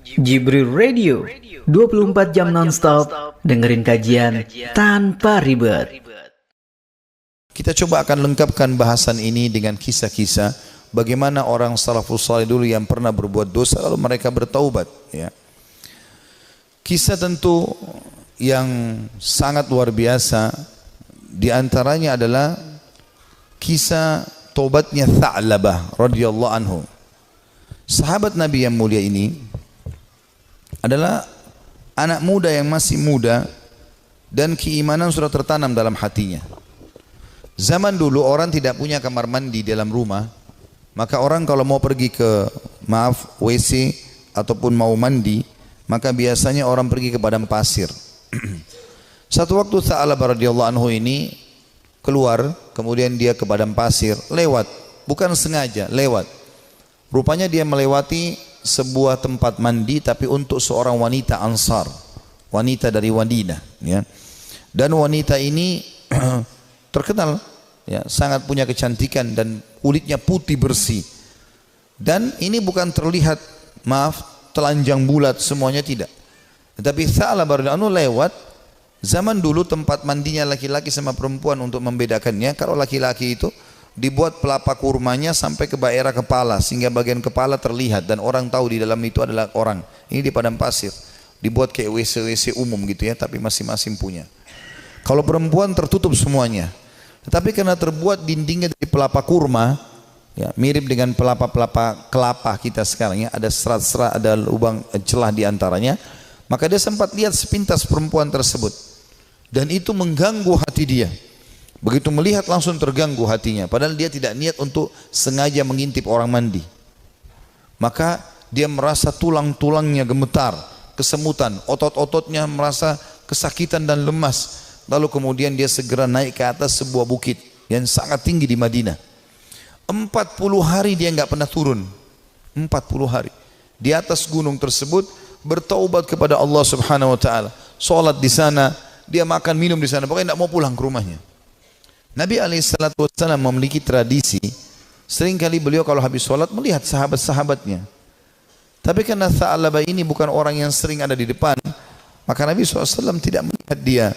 Jibril Radio, 24 jam nonstop, dengerin kajian tanpa ribet. Kita coba akan lengkapkan bahasan ini dengan kisah-kisah bagaimana orang salafus saleh dulu yang pernah berbuat dosa lalu mereka bertaubat, ya. Kisah tentu yang sangat luar biasa di antaranya adalah kisah taubatnya Tha'labah radhiyallahu anhu. Sahabat Nabi yang mulia ini adalah anak muda yang masih muda dan keimanan sudah tertanam dalam hatinya. Zaman dulu orang tidak punya kamar mandi dalam rumah, maka orang kalau mau pergi ke WC ataupun mau mandi, maka biasanya orang pergi ke padang pasir. Satu waktu Tha'labah radhiyallahu anhu ini keluar, kemudian dia ke padang pasir, lewat, bukan sengaja, lewat. Rupanya dia melewati sebuah tempat mandi tapi untuk seorang wanita Ansar, wanita dari Madinah, ya. Dan wanita ini terkenal, ya, sangat punya kecantikan dan kulitnya putih bersih. Dan ini bukan terlihat, telanjang bulat semuanya, tidak. Tetapi Tha'labah radhiyallahu anhu lewat. Zaman dulu tempat mandinya laki-laki sama perempuan untuk membedakannya, kalau laki-laki itu dibuat pelapa kurmanya sampai ke daerah kepala sehingga bagian kepala terlihat dan orang tahu di dalam itu adalah orang. Ini di padang pasir, dibuat kayak WC-WC umum gitu, ya, tapi masing-masing punya. Kalau perempuan tertutup semuanya, tetapi karena terbuat dindingnya dari pelapa kurma, ya, mirip dengan pelapa-pelapa kelapa kita sekarang, ya, ada serat-serat, ada lubang celah di antaranya, maka dia sempat lihat sepintas perempuan tersebut dan itu mengganggu hati dia. Begitu melihat langsung terganggu hatinya, padahal dia tidak niat untuk sengaja mengintip orang mandi. Maka dia merasa tulang-tulangnya gemetar, kesemutan, otot-ototnya merasa kesakitan dan lemas. Lalu kemudian dia segera naik ke atas sebuah bukit yang sangat tinggi di Madinah. 40 hari dia nggak pernah turun. 40 hari di atas gunung tersebut bertaubat kepada Allah Subhanahu wa taala. Salat di sana, dia makan minum di sana, pokoknya tidak mau pulang ke rumahnya. Nabi SAW memiliki tradisi, seringkali beliau kalau habis sholat melihat sahabat-sahabatnya. Tapi karena Tha'labah ini bukan orang yang sering ada di depan, maka Nabi SAW tidak melihat dia.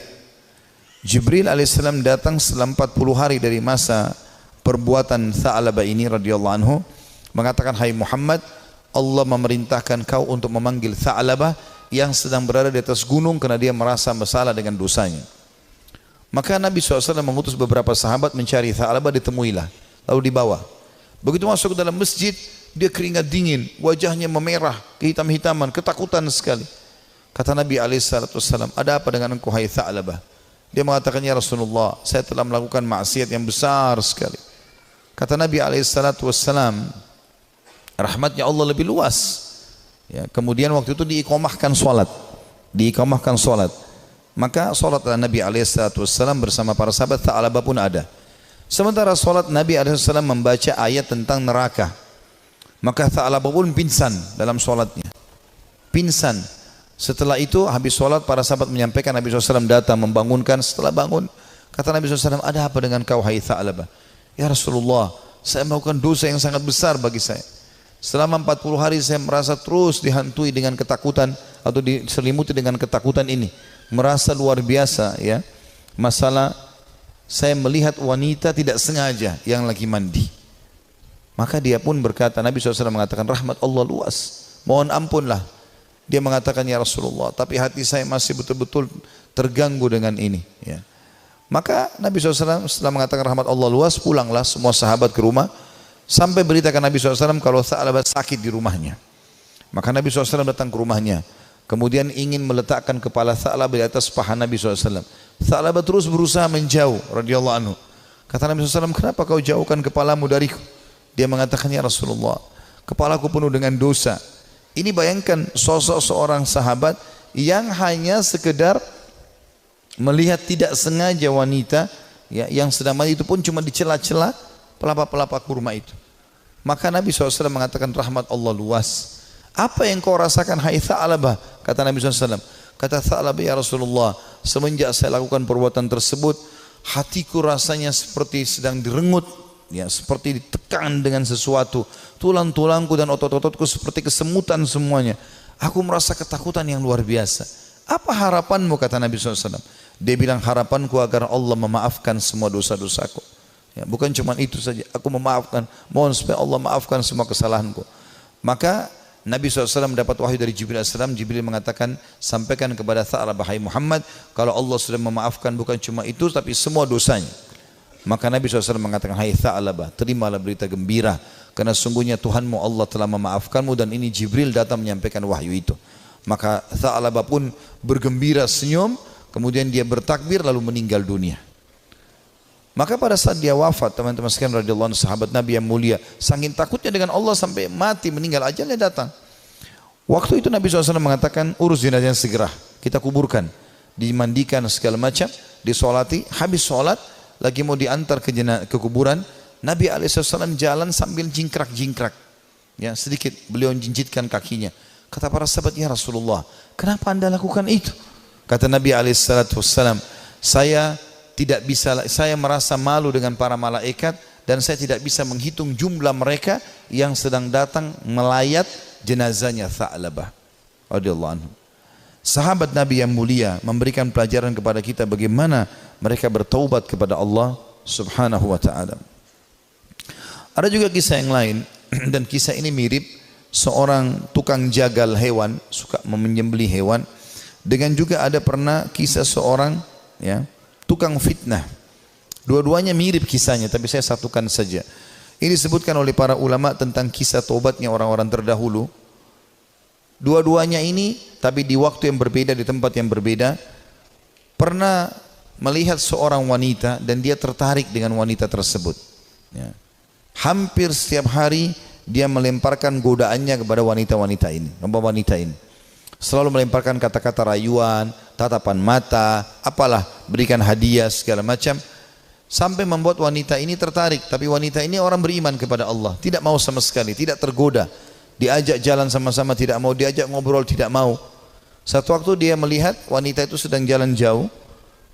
Jibril alaihissalam datang setelah 40 hari dari masa perbuatan Tha'labah ini radhiyallahu anhu, mengatakan, "Hai Muhammad, Allah memerintahkan kau untuk memanggil Tha'labah yang sedang berada di atas gunung karena dia merasa bersalah dengan dosanya." Maka Nabi SAW mengutus beberapa sahabat mencari Tha'labah, ditemuilah, lalu dibawa. Begitu masuk ke dalam masjid, dia keringat dingin, wajahnya memerah, kehitam-hitaman, ketakutan sekali. Kata Nabi SAW, "Ada apa dengan engkau, hai Tha'labah?" Dia mengatakan, "Ya Rasulullah, saya telah melakukan maksiat yang besar sekali." Kata Nabi SAW, rahmatnya Allah lebih luas, ya. Kemudian waktu itu diiqamahkan sholat, maka sholat Nabi SAW bersama para sahabat Tha'labah pun ada. Sementara sholat Nabi SAW membaca ayat tentang neraka, maka Tha'labah pun pingsan dalam sholatnya, pingsan. Setelah itu habis sholat para sahabat menyampaikan, Nabi SAW datang membangunkan. Setelah bangun kata Nabi SAW, "Ada apa dengan kau, hai Tha'labah?" "Ya Rasulullah, saya melakukan dosa yang sangat besar bagi saya. Selama 40 hari saya merasa terus dihantui dengan ketakutan atau diselimuti dengan ketakutan ini. Merasa luar biasa, ya. Masalah saya melihat wanita tidak sengaja yang lagi mandi." Maka dia pun berkata, Nabi SAW mengatakan, "Rahmat Allah luas, mohon ampunlah." Dia mengatakan, "Ya Rasulullah, tapi hati saya masih betul-betul terganggu dengan ini." Ya. Maka Nabi SAW setelah mengatakan rahmat Allah luas, pulanglah semua sahabat ke rumah, sampai beritakan Nabi SAW kalau Tha'labah sakit di rumahnya. Maka Nabi SAW datang ke rumahnya, kemudian ingin meletakkan kepala Tha'labah di atas paha Nabi SAW. Tha'labah terus berusaha menjauh radhiyallahu anhu. Kata Nabi SAW, "Kenapa kau jauhkan kepalamu dariku?" Dia mengatakan, "Ya Rasulullah, kepalaku penuh dengan dosa." Ini bayangkan sosok seorang sahabat yang hanya sekedar melihat tidak sengaja wanita, ya, yang sedang mandi, itu pun cuma di celah-celah pelapa-pelapa kurma itu. Maka Nabi SAW mengatakan rahmat Allah luas. "Apa yang kau rasakan, hai Tha'labah?" Kata Nabi SAW. Kata Tha'labah, "Ya Rasulullah, semenjak saya lakukan perbuatan tersebut, hatiku rasanya seperti sedang direngut ya, seperti ditekan dengan sesuatu. Tulang-tulangku dan otot-ototku seperti kesemutan semuanya. Aku merasa ketakutan yang luar biasa. Apa harapanmu, kata Nabi SAW? Dia bilang, harapanku agar Allah memaafkan semua dosa-dosaku. Ya, bukan cuma itu saja, aku memaafkan, mohon supaya Allah maafkan semua kesalahanku. Maka Nabi SAW mendapat wahyu dari Jibril AS. Jibril mengatakan, sampaikan kepada Tha'labah, hai Muhammad, kalau Allah sudah memaafkan bukan cuma itu, tapi semua dosanya. Maka Nabi SAW mengatakan, hai Tha'labah, terimalah berita gembira, karena sungguhnya Tuhanmu Allah telah memaafkanmu, dan ini Jibril datang menyampaikan wahyu itu. Maka Tha'labah pun bergembira, senyum, kemudian dia bertakbir lalu meninggal dunia. Maka pada saat dia wafat, teman-teman sekalian radhiyallahu anhu, sahabat Nabi yang mulia, saking takutnya dengan Allah sampai mati, meninggal, ajalnya datang. Waktu itu Nabi SAW mengatakan, urus jenazahnya segera, kita kuburkan, dimandikan segala macam, disolati, habis sholat, lagi mau diantar ke kuburan, Nabi SAW jalan sambil jingkrak-jingkrak, ya, sedikit beliau jinjitkan kakinya. Kata para sahabat, ya Rasulullah, kenapa anda lakukan itu? Kata Nabi SAW, saya merasa malu dengan para malaikat, dan saya tidak bisa menghitung jumlah mereka yang sedang datang melayat jenazahnya Tha'labah radhiyallahu anhu. Sahabat Nabi yang mulia memberikan pelajaran kepada kita bagaimana mereka bertaubat kepada Allah Subhanahu wa taala. Ada juga kisah yang lain dan kisah ini mirip, seorang tukang jagal hewan, suka menyembelih hewan, dengan juga ada pernah kisah seorang, ya, tukang fitnah. Dua-duanya mirip kisahnya, tapi saya satukan saja. Ini disebutkan oleh para ulama tentang kisah taubatnya orang-orang terdahulu. Dua-duanya ini, tapi di waktu yang berbeda, di tempat yang berbeda, pernah melihat seorang wanita dan dia tertarik dengan wanita tersebut. Ya. Hampir setiap hari dia melemparkan godaannya kepada wanita-wanita ini. Selalu melemparkan kata-kata rayuan, tatapan mata, apalah, berikan hadiah segala macam, sampai membuat wanita ini tertarik. Tapi wanita ini orang beriman kepada Allah, tidak mau sama sekali, tidak tergoda. Diajak jalan sama-sama tidak mau, diajak ngobrol tidak mau. Satu waktu dia melihat wanita itu sedang jalan jauh,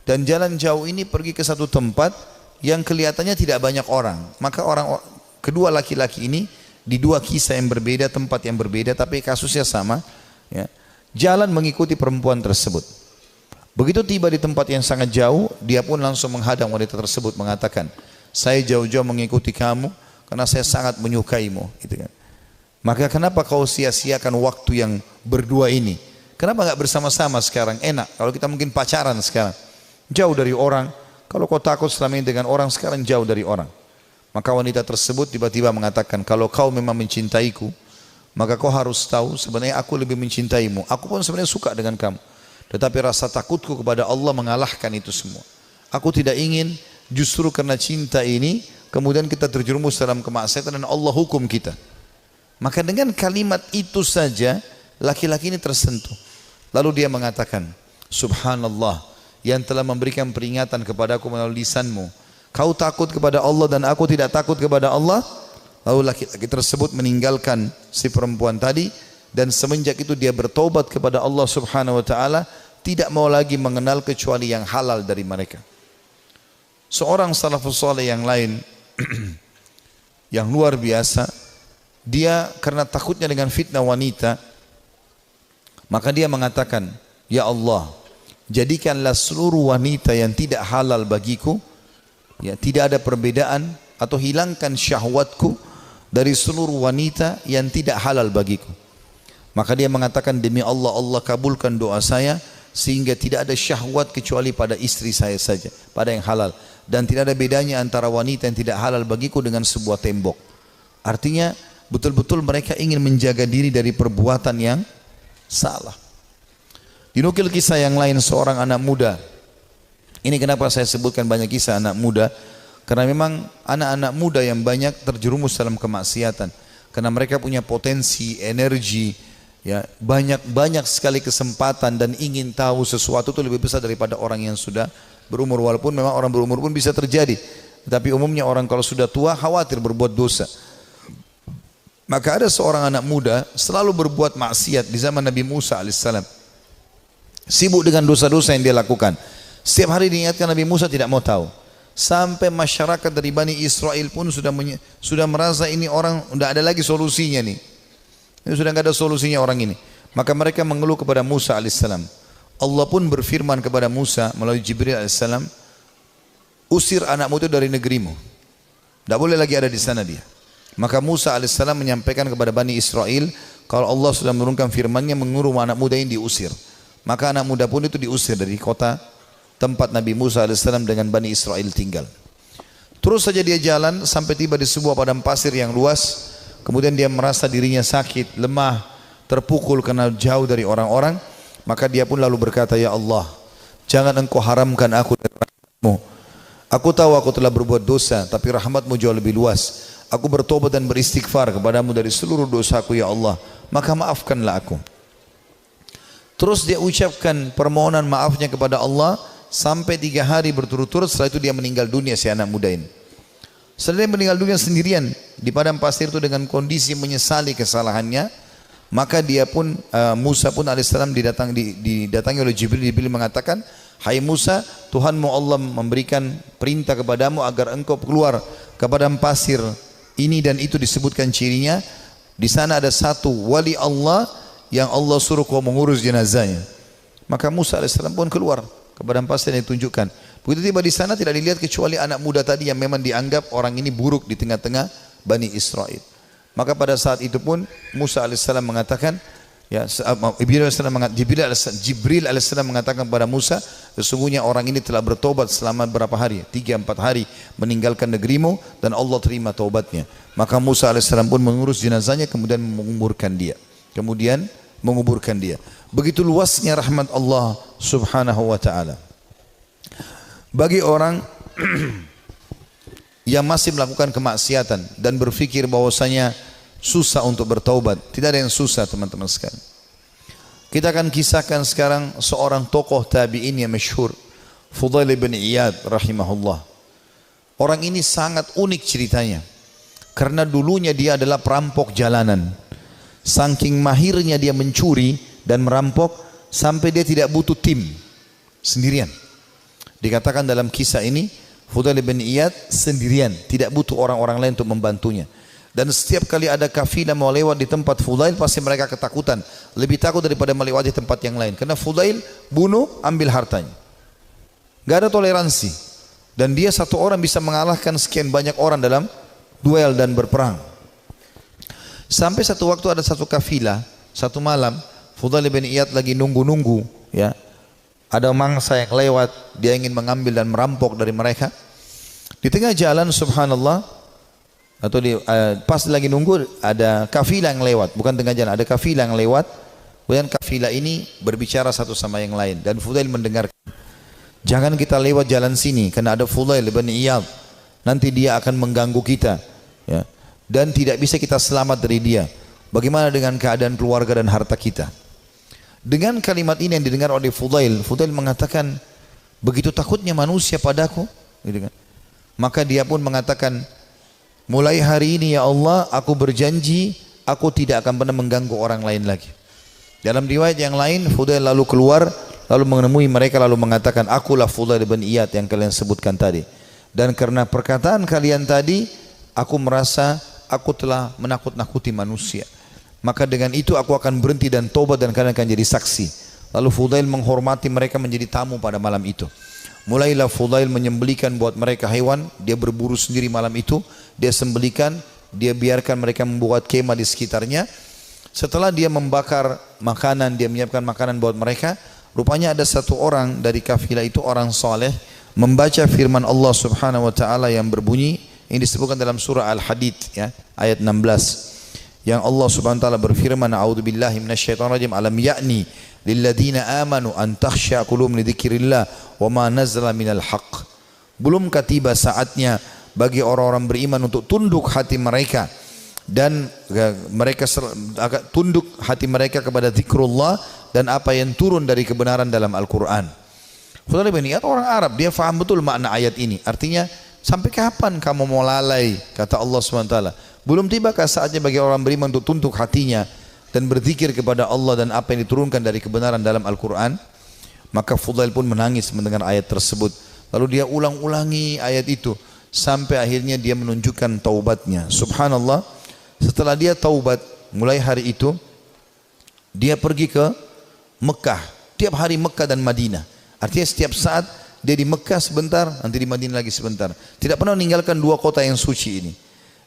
dan jalan jauh ini pergi ke satu tempat yang kelihatannya tidak banyak orang. Maka kedua laki-laki ini di dua kisah yang berbeda, tempat yang berbeda, tapi kasusnya sama, ya, jalan mengikuti perempuan tersebut. Begitu tiba di tempat yang sangat jauh, dia pun langsung menghadang wanita tersebut, mengatakan, saya jauh-jauh mengikuti kamu karena saya sangat menyukaimu, gitu kan. Maka kenapa kau sia-siakan waktu yang berdua ini? Kenapa enggak bersama-sama sekarang? Enak kalau kita mungkin pacaran sekarang, jauh dari orang. Kalau kau takut selama ini dengan orang, sekarang jauh dari orang. Maka wanita tersebut tiba-tiba mengatakan, kalau kau memang mencintaiku, maka kau harus tahu sebenarnya aku lebih mencintaimu. Aku pun sebenarnya suka dengan kamu, tetapi rasa takutku kepada Allah mengalahkan itu semua. Aku tidak ingin justru karena cinta ini kemudian kita terjerumus dalam kemaksiatan dan Allah hukum kita. Maka dengan kalimat itu saja laki-laki ini tersentuh. Lalu dia mengatakan, subhanallah, yang telah memberikan peringatan kepadaku melalui lisanmu. Kau takut kepada Allah dan aku tidak takut kepada Allah. Lalu laki-laki tersebut meninggalkan si perempuan tadi, dan semenjak itu dia bertobat kepada Allah Subhanahu wa taala, tidak mau lagi mengenal kecuali yang halal dari mereka. Seorang salafus saleh yang lain yang luar biasa, dia karena takutnya dengan fitnah wanita, maka dia mengatakan, ya Allah, jadikanlah seluruh wanita yang tidak halal bagiku, ya, tidak ada perbedaan, atau hilangkan syahwatku dari seluruh wanita yang tidak halal bagiku. Maka dia mengatakan, demi Allah, Allah kabulkan doa saya sehingga tidak ada syahwat kecuali pada istri saya saja, pada yang halal, dan tidak ada bedanya antara wanita yang tidak halal bagiku dengan sebuah tembok. Artinya betul-betul mereka ingin menjaga diri dari perbuatan yang salah. Dinukil kisah yang lain, seorang anak muda. Ini kenapa saya sebutkan banyak kisah anak muda, karena memang anak-anak muda yang banyak terjerumus dalam kemaksiatan, karena mereka punya potensi, energi, ya, banyak sekali kesempatan, dan ingin tahu sesuatu itu lebih besar daripada orang yang sudah berumur. Walaupun memang orang berumur pun bisa terjadi, tapi umumnya orang kalau sudah tua khawatir berbuat dosa. Maka ada seorang anak muda selalu berbuat maksiat di zaman Nabi Musa alaihissalam, sibuk dengan dosa-dosa yang dia lakukan. Setiap hari diingatkan, Nabi Musa tidak mau tahu. Sampai masyarakat dari Bani Israel pun sudah merasa ini orang tidak ada lagi solusinya nih. Ini sudah nggak ada solusinya orang ini. Maka mereka mengeluh kepada Musa alaihissalam. Allah pun berfirman kepada Musa melalui Jibril alaihissalam, usir anakmu itu dari negerimu. Tidak boleh lagi ada di sana dia. Maka Musa alaihissalam menyampaikan kepada Bani Israel, kalau Allah sudah menurunkan firman-Nya menyuruh anak muda ini diusir. Maka anak muda pun itu diusir dari kota tempat Nabi Musa alaihissalam dengan Bani Israel tinggal. Terus saja dia jalan sampai tiba di sebuah padang pasir yang luas. Kemudian dia merasa dirinya sakit, lemah, terpukul karena jauh dari orang-orang. Maka dia pun lalu berkata, ya Allah, jangan engkau haramkan aku dari rahmat-Mu. Aku tahu aku telah berbuat dosa, tapi rahmat-Mu jauh lebih luas. Aku bertobat dan beristighfar kepadamu dari seluruh dosaku ya Allah. Maka maafkanlah aku. Terus dia ucapkan permohonan maafnya kepada Allah sampai 3 hari berturut-turut. Setelah itu dia meninggal dunia si anak muda ini. Setelah dia meninggal dunia sendirian di padang pasir itu dengan kondisi menyesali kesalahannya. Maka dia pun Musa pun alaihissalam didatangi oleh Jibril. Jibril mengatakan, hai Musa, Tuhanmu Allah memberikan perintah kepadamu agar engkau keluar ke padang pasir ini dan itu disebutkan cirinya. Di sana ada satu wali Allah yang Allah suruh kau mengurus jenazahnya. Maka Musa alaihissalam pun keluar ke padang pasir yang ditunjukkan. Begitu tiba di sana tidak dilihat kecuali anak muda tadi yang memang dianggap orang ini buruk di tengah-tengah Bani Israel. Maka pada saat itu pun Musa alaihissalam mengatakan, ya, Jibril alaihissalam mengatakan kepada Musa, sesungguhnya orang ini telah bertobat selama berapa hari? 3-4 hari meninggalkan negerimu dan Allah terima taubatnya. Maka Musa alaihissalam pun mengurus jenazahnya kemudian menguburkan dia. Begitu luasnya rahmat Allah subhanahu wa ta'ala. Bagi orang yang masih melakukan kemaksiatan dan berfikir bahwasanya susah untuk bertaubat, tidak ada yang susah teman-teman sekalian. Kita akan kisahkan sekarang seorang tokoh tabi'in yang masyhur, Fudail bin Iyad rahimahullah. Orang ini sangat unik ceritanya, karena dulunya dia adalah perampok jalanan. Saking mahirnya dia mencuri dan merampok sampai dia tidak butuh tim, sendirian. Dikatakan dalam kisah ini, Fudail bin Iyad sendirian, tidak butuh orang-orang lain untuk membantunya. Dan setiap kali ada kafilah mau lewat di tempat Fudail, pasti mereka ketakutan, lebih takut daripada melewati tempat yang lain. Karena Fudail bunuh, ambil hartanya, gak ada toleransi. Dan dia satu orang bisa mengalahkan sekian banyak orang dalam duel dan berperang. Sampai satu waktu ada satu kafilah, satu malam Fudail bin Iyad lagi nunggu-nunggu, ya, ada mangsa yang lewat, dia ingin mengambil dan merampok dari mereka. Di tengah jalan subhanallah, atau pas lagi nunggu ada kafilah yang lewat, bukan tengah jalan, ada kafilah yang lewat. Kemudian kafilah ini berbicara satu sama yang lain dan Fudail mendengarkan. Jangan kita lewat jalan sini karena ada Fudail bin Iyad, nanti dia akan mengganggu kita, ya, dan tidak bisa kita selamat dari dia. Bagaimana dengan keadaan keluarga dan harta kita? Dengan kalimat ini yang didengar oleh Fudail, Fudail mengatakan, begitu takutnya manusia padaku, gitu kan. Maka dia pun mengatakan, mulai hari ini ya Allah, aku berjanji aku tidak akan pernah mengganggu orang lain lagi. Dalam riwayat yang lain, Fudail lalu keluar, lalu menemui mereka, lalu mengatakan, akulah Fudail bin Iyad yang kalian sebutkan tadi. Dan karena perkataan kalian tadi, aku merasa aku telah menakut-nakuti manusia. Maka dengan itu aku akan berhenti dan tobat dan kalian akan jadi saksi. Lalu Fudail menghormati mereka menjadi tamu pada malam itu. Mulailah Fudail menyembelikan buat mereka hewan, dia berburu sendiri malam itu, dia sembelikan, dia biarkan mereka membuat kemah di sekitarnya. Setelah dia membakar makanan, dia menyiapkan makanan buat mereka, rupanya ada satu orang dari kafilah itu, orang saleh, membaca firman Allah subhanahu wa ta'ala yang berbunyi, ini disebutkan dalam surah Al-Hadid, ya, ayat 16. Yang Allah subhanahu wa ta'ala berfirman, a'udzubillahi minasyaitonirrajim, alam ya'ni lilladzina amanu an takhsha qulubuhum lidzikrillah wa ma nazala minal haqq. Belumkah tiba saatnya bagi orang-orang beriman untuk tunduk hati mereka dan mereka tunduk hati mereka kepada zikrullah dan apa yang turun dari kebenaran dalam Al-Quran. Fudail bin Iyad orang Arab, dia faham betul makna ayat ini. Artinya, sampai kapan kamu mau lalai, kata Allah SWT. Belum tibakah saatnya bagi orang beriman untuk tunduk hatinya dan berzikir kepada Allah dan apa yang diturunkan dari kebenaran dalam Al-Quran? Maka Fudail pun menangis mendengar ayat tersebut. Lalu dia ulang-ulangi ayat itu sampai akhirnya dia menunjukkan taubatnya. Subhanallah, setelah dia taubat mulai hari itu dia pergi ke Mekah. Tiap hari Mekah dan Madinah. Artinya setiap saat dia di Mekah sebentar, nanti di Madinah lagi sebentar. Tidak pernah meninggalkan dua kota yang suci ini.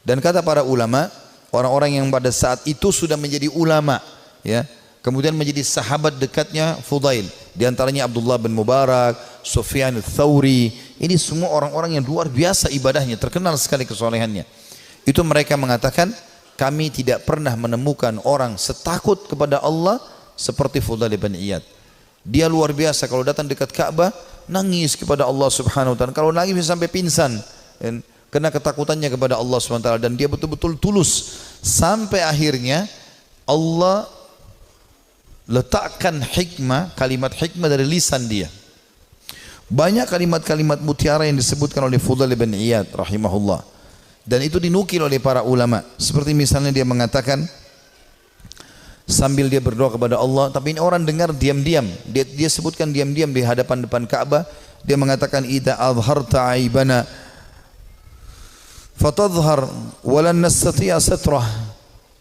Dan kata para ulama, orang-orang yang pada saat itu sudah menjadi ulama, ya, kemudian menjadi sahabat dekatnya Fudail. Di antaranya Abdullah bin Mubarak, Sufyan al-Thawri. Ini semua orang-orang yang luar biasa ibadahnya, terkenal sekali kesolehannya. Itu mereka mengatakan, kami tidak pernah menemukan orang setakut kepada Allah seperti Fudail bin Iyad. Dia luar biasa, kalau datang dekat Ka'bah nangis kepada Allah Subhanahu wa taala. Kalau nangis bisa sampai pingsan karena ketakutannya kepada Allah Subhanahu wa taala, dan dia betul-betul tulus sampai akhirnya Allah letakkan hikmah, kalimat hikmah dari lisan dia. Banyak kalimat-kalimat mutiara yang disebutkan oleh Fudail bin Iyad rahimahullah, dan itu dinukil oleh para ulama. Seperti misalnya dia mengatakan sambil dia berdoa kepada Allah, tapi ini orang dengar diam-diam. Dia sebutkan diam-diam di hadapan depan Ka'bah. Dia mengatakan, "Idza azharta aibana fatadhhar walan nastati'a satrah."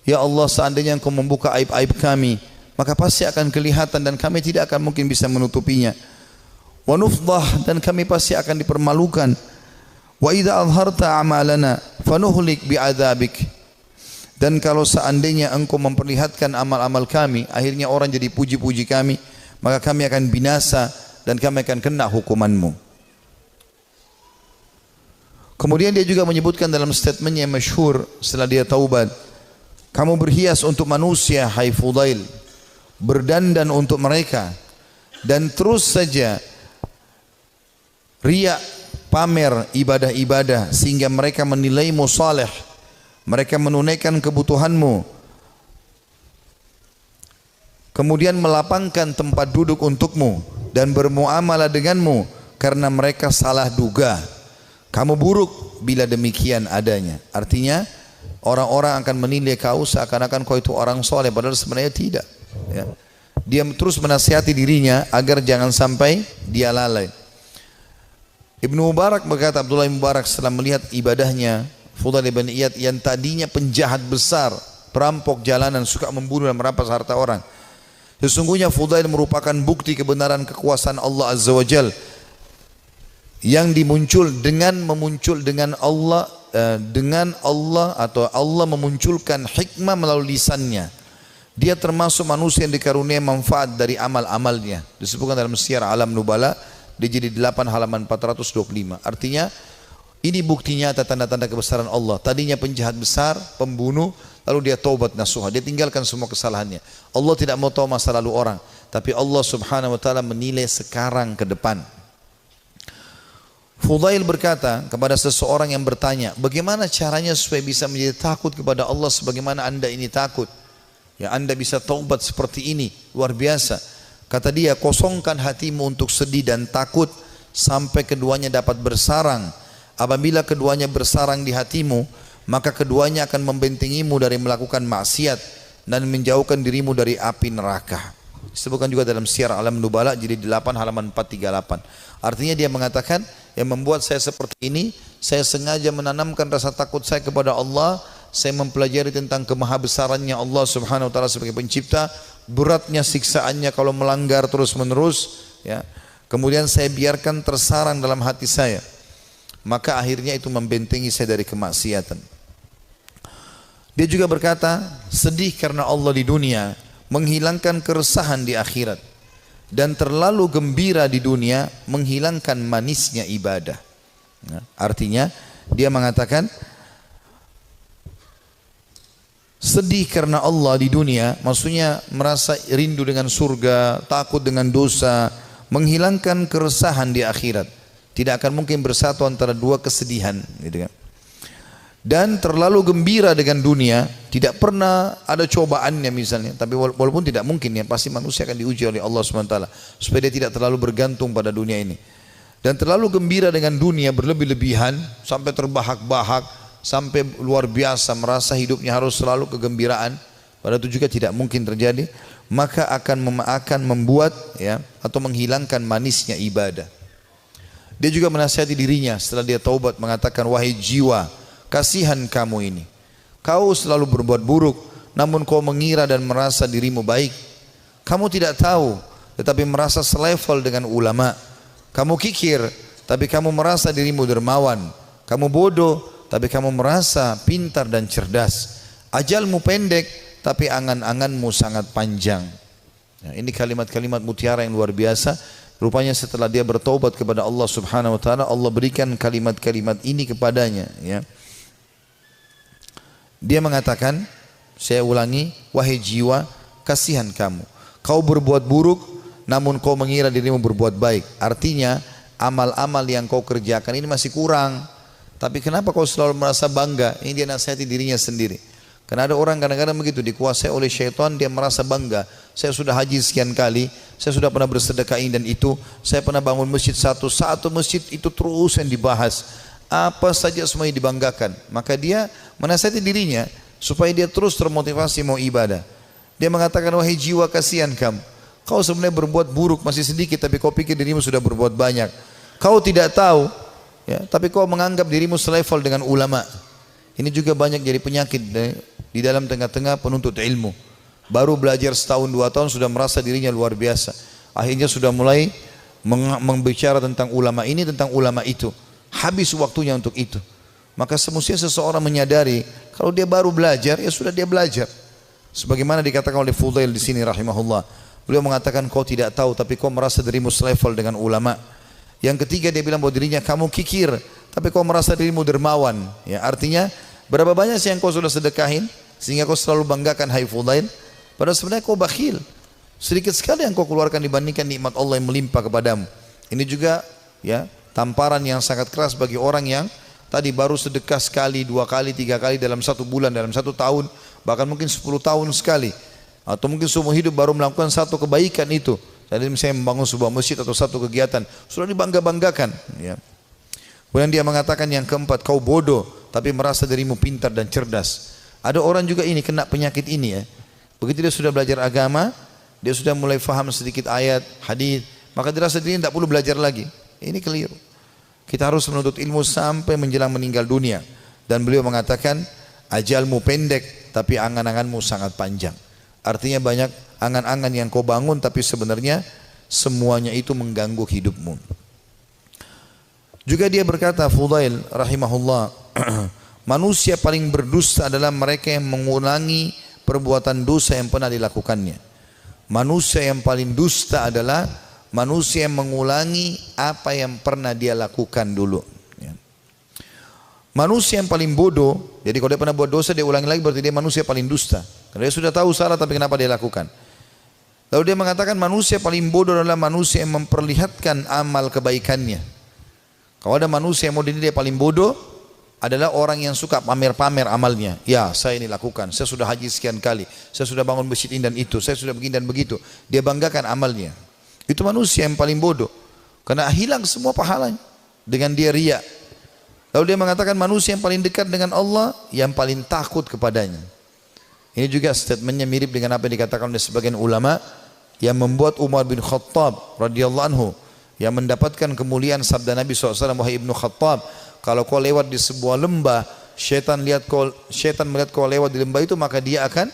Ya Allah, seandainya Engkau membuka aib-aib kami, maka pasti akan kelihatan dan kami tidak akan mungkin bisa menutupinya. Wa nufdah, dan kami pasti akan dipermalukan. Wa idza azharta a'malana fanuhlik bi'adzabik. Dan kalau seandainya Engkau memperlihatkan amal-amal kami, akhirnya orang jadi puji-puji kami, maka kami akan binasa dan kami akan kena hukuman-Mu. Kemudian dia juga menyebutkan dalam statementnya yang masyhur setelah dia taubat, kamu berhias untuk manusia, hai Fudail, berdandan untuk mereka, dan terus saja riya, pamer ibadah-ibadah sehingga mereka menilaimu saleh. Mereka menunaikan kebutuhanmu, kemudian melapangkan tempat duduk untukmu dan bermuamalah denganmu karena mereka salah duga. Kamu buruk bila demikian adanya. Artinya orang-orang akan menilai kau seakan-akan kau itu orang soleh, padahal sebenarnya tidak, ya. Dia terus menasihati dirinya agar jangan sampai dia lalai. Ibnu Mubarak berkata, Abdullah bin Mubarak setelah melihat ibadahnya Fudail bin Iyad yang tadinya penjahat besar, perampok jalanan, suka membunuh dan merampas harta orang, sesungguhnya Fudail merupakan bukti kebenaran kekuasaan Allah Azza wa Jal yang dimuncul dengan Allah atau Allah memunculkan hikmah melalui lisannya. Dia termasuk manusia yang dikaruniai manfaat dari amal-amalnya. Disebutkan dalam Syiar Alam Nubala di jilid 8 halaman 425. Artinya ini bukti nyata tanda-tanda kebesaran Allah. Tadinya penjahat besar, pembunuh, lalu dia taubat nasuha, dia tinggalkan semua kesalahannya. Allah tidak mau tahu masa lalu orang, tapi Allah Subhanahu wa taala menilai sekarang ke depan. Fudail berkata kepada seseorang yang bertanya, bagaimana caranya supaya bisa menjadi takut kepada Allah sebagaimana Anda ini takut? Ya, Anda bisa taubat seperti ini, luar biasa. Kata dia, kosongkan hatimu untuk sedih dan takut sampai keduanya dapat bersarang. Apabila keduanya bersarang di hatimu, maka keduanya akan membentengimu dari melakukan maksiat dan menjauhkan dirimu dari api neraka. Disebutkan juga dalam Syiar Alam Nubala jilid 8 halaman 438. Artinya dia mengatakan, yang membuat saya seperti ini, saya sengaja menanamkan rasa takut saya kepada Allah. Saya mempelajari tentang kemahabesarannya Allah Subhanahu wa taala sebagai pencipta, beratnya siksaannya kalau melanggar terus-menerus, ya. Kemudian saya biarkan tersarang dalam hati saya. Maka akhirnya itu membentengi saya dari kemaksiatan. Dia juga berkata, sedih karena Allah di dunia menghilangkan keresahan di akhirat, dan terlalu gembira di dunia menghilangkan manisnya ibadah. Nah, artinya dia mengatakan sedih karena Allah di dunia, maksudnya merasa rindu dengan surga, takut dengan dosa, menghilangkan keresahan di akhirat. Tidak akan mungkin bersatu antara dua kesedihan, gitu kan. Dan terlalu gembira dengan dunia, tidak pernah ada cobaannya misalnya. Tapi walaupun tidak mungkin, ya pasti manusia akan diuji oleh Allah SWT supaya dia tidak terlalu bergantung pada dunia ini. Dan terlalu gembira dengan dunia berlebih-lebihan sampai terbahak-bahak, sampai luar biasa merasa hidupnya harus selalu kegembiraan, padahal itu juga tidak mungkin terjadi. Maka akan membuat, ya, atau menghilangkan manisnya ibadah. Dia juga menasihati dirinya setelah dia taubat mengatakan, wahai jiwa, kasihan kamu ini. Kau selalu berbuat buruk, namun kau mengira dan merasa dirimu baik. Kamu tidak tahu, tetapi merasa selevel dengan ulama. Kamu kikir, tapi kamu merasa dirimu dermawan. Kamu bodoh, tapi kamu merasa pintar dan cerdas. Ajalmu pendek, tapi angan-anganmu sangat panjang. Nah, ini kalimat-kalimat mutiara yang luar biasa. Rupanya setelah dia bertaubat kepada Allah Subhanahu wa taala, Allah berikan kalimat-kalimat ini kepadanya, ya. Dia mengatakan, saya ulangi, wahai jiwa, kasihan kamu. Kau berbuat buruk, namun kau mengira dirimu berbuat baik. Artinya, amal-amal yang kau kerjakan ini masih kurang. Tapi kenapa kau selalu merasa bangga? Ini dia nasihati dirinya sendiri. Karena ada orang kadang-kadang begitu, dikuasai oleh syaitan, dia merasa bangga. Saya sudah haji sekian kali, saya sudah pernah bersedekah ini dan itu, saya pernah bangun masjid satu masjid itu terus yang dibahas. Apa saja semuanya dibanggakan. Maka dia menasihati dirinya supaya dia terus termotivasi mau ibadah. Dia mengatakan, wahai jiwa, kasihan kamu. Kau sebenarnya berbuat buruk masih sedikit, tapi kau pikir dirimu sudah berbuat banyak. Kau tidak tahu, ya, tapi kau menganggap dirimu selevel dengan ulama. Ini juga banyak jadi penyakit di dalam tengah-tengah penuntut ilmu. Baru belajar setahun 2 tahun sudah merasa dirinya luar biasa. Akhirnya sudah mulai membicara tentang ulama ini, tentang ulama itu. Habis waktunya untuk itu. Maka semestinya seseorang menyadari kalau dia baru belajar, ya sudah dia belajar. Sebagaimana dikatakan oleh Fudail di sini rahimahullah. Beliau mengatakan, kau tidak tahu tapi kau merasa dirimu selevel dengan ulama. Yang ketiga dia bilang bahwa dirinya, kamu kikir tapi kau merasa dirimu dermawan. Ya, artinya berapa banyak sih yang kau sudah sedekahin sehingga kau selalu banggakan, hai Fudail? Padahal sebenarnya kau bakhil. Sedikit sekali yang kau keluarkan dibandingkan nikmat Allah yang melimpah kepadamu. Ini juga, ya, tamparan yang sangat keras bagi orang yang tadi baru sedekah sekali, 2 kali, 3 kali dalam 1 bulan, dalam 1 tahun, bahkan mungkin 10 tahun sekali, atau mungkin seumur hidup baru melakukan 1 kebaikan itu. Jadi misalnya membangun sebuah masjid atau 1 kegiatan, sudah dibangga-banggakan, ya. Kemudian dia mengatakan yang keempat, kau bodoh tapi merasa dirimu pintar dan cerdas. Ada orang juga ini kena penyakit ini, ya. Begitu dia sudah belajar agama, dia sudah mulai faham sedikit ayat, hadis, maka dia rasa dirinya tidak perlu belajar lagi. Ini keliru. Kita harus menuntut ilmu sampai menjelang meninggal dunia. Dan beliau mengatakan, ajalmu pendek tapi angan-anganmu sangat panjang. Artinya banyak angan-angan yang kau bangun tapi sebenarnya semuanya itu mengganggu hidupmu. Juga dia berkata, Fudail rahimahullah, manusia paling berdusta adalah mereka yang mengulangi perbuatan dosa yang pernah dilakukannya. Manusia yang paling dusta adalah manusia yang mengulangi apa yang pernah dia lakukan dulu. Manusia yang paling bodoh, jadi kalau dia pernah buat dosa dia ulangi lagi, berarti dia manusia paling dusta. Karena dia sudah tahu salah tapi kenapa dia lakukan. Lalu dia mengatakan manusia paling bodoh adalah manusia yang memperlihatkan amal kebaikannya. Kalau ada manusia yang mau dinilai paling bodoh adalah orang yang suka pamer-pamer amalnya. Ya, saya ini lakukan, saya sudah haji sekian kali, saya sudah bangun masjid ini dan itu, saya sudah begini dan begitu. Dia banggakan amalnya. Itu manusia yang paling bodoh. Karena hilang semua pahalanya dengan dia riya. Lalu dia mengatakan manusia yang paling dekat dengan Allah yang paling takut kepadanya. Ini juga statementnya mirip dengan apa yang dikatakan oleh sebagian ulama yang membuat Umar bin Khattab radhiyallahu anhu yang mendapatkan kemuliaan sabda Nabi SAW, wahai Ibnu Khattab, kalau kau lewat di sebuah lembah, syaitan melihat kau lewat di lembah itu, maka dia akan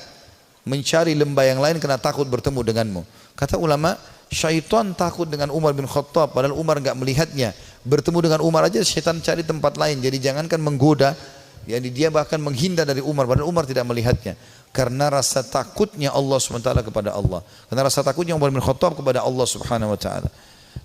mencari lembah yang lain karena takut bertemu denganmu. Kata ulama, syaitan takut dengan Umar bin Khattab padahal Umar enggak melihatnya. Bertemu dengan Umar aja syaitan cari tempat lain. Jadi jangankan menggoda, jadi dia bahkan menghindar dari Umar padahal Umar tidak melihatnya. Karena rasa takutnya Allah SWT kepada Allah. Karena rasa takutnya Umar bin Khattab kepada Allah Subhanahu wa taala.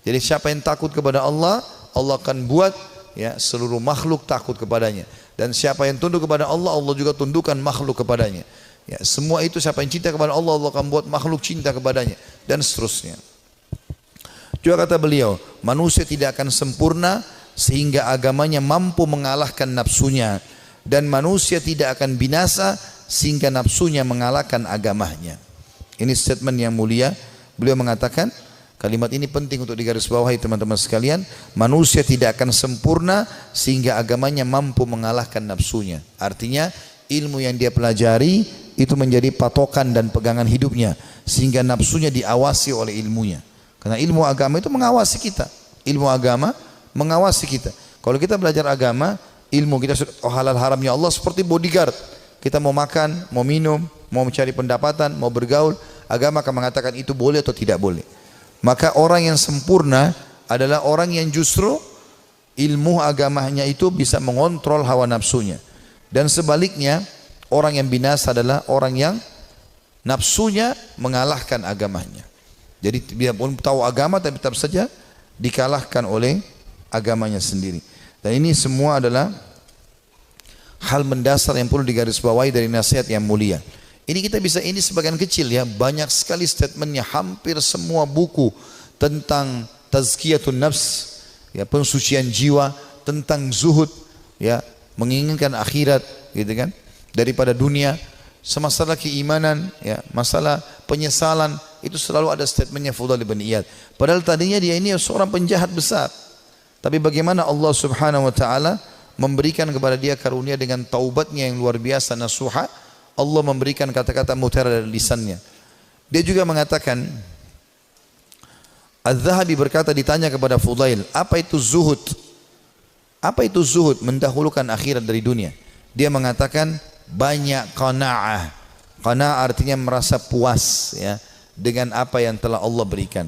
Jadi siapa yang takut kepada Allah, Allah akan buat, ya, seluruh makhluk takut kepadanya. Dan siapa yang tunduk kepada Allah, Allah juga tundukkan makhluk kepadanya. Ya, semua itu siapa yang cinta kepada Allah, Allah akan buat makhluk cinta kepadanya dan seterusnya. Juga kata beliau, manusia tidak akan sempurna sehingga agamanya mampu mengalahkan nafsunya, dan manusia tidak akan binasa sehingga nafsunya mengalahkan agamanya. Ini statement yang mulia. Beliau mengatakan, kalimat ini penting untuk digarisbawahi teman-teman sekalian, manusia tidak akan sempurna sehingga agamanya mampu mengalahkan nafsunya. Artinya ilmu yang dia pelajari itu menjadi patokan dan pegangan hidupnya sehingga nafsunya diawasi oleh ilmunya. Karena ilmu agama itu mengawasi kita. Ilmu agama mengawasi kita. Kalau kita belajar agama, ilmu kita halal haramnya Allah seperti bodyguard. Kita mau makan, mau minum, mau mencari pendapatan, mau bergaul, agama akan mengatakan itu boleh atau tidak boleh. Maka orang yang sempurna adalah orang yang justru ilmu agamanya itu bisa mengontrol hawa nafsunya. Dan sebaliknya, orang yang binasa adalah orang yang nafsunya mengalahkan agamanya. Jadi dia pun tahu agama tapi tetap saja dikalahkan oleh agamanya sendiri. Dan ini semua adalah hal mendasar yang perlu digarisbawahi dari nasihat yang mulia. Ini kita bisa, ini sebagian kecil ya, banyak sekali statementnya, hampir semua buku tentang tazkiyatun nafs, ya, pensucian jiwa, tentang zuhud, ya, menginginkan akhirat, gitu kan, daripada dunia, semasalah keimanan, ya, masalah penyesalan, itu selalu ada statementnya Fudail bin Iyad. Padahal tadinya dia ini seorang penjahat besar, tapi bagaimana Allah Subhanahu wa taala memberikan kepada dia karunia dengan taubatnya yang luar biasa nasuha. Allah memberikan kata-kata mutiara dari lisannya. Dia juga mengatakan, Az-Zahabi berkata, ditanya kepada Fudail, apa itu zuhud? Apa itu zuhud? Mendahulukan akhirat dari dunia. Dia mengatakan banyak qanaah. Qanaah artinya merasa puas, ya, dengan apa yang telah Allah berikan.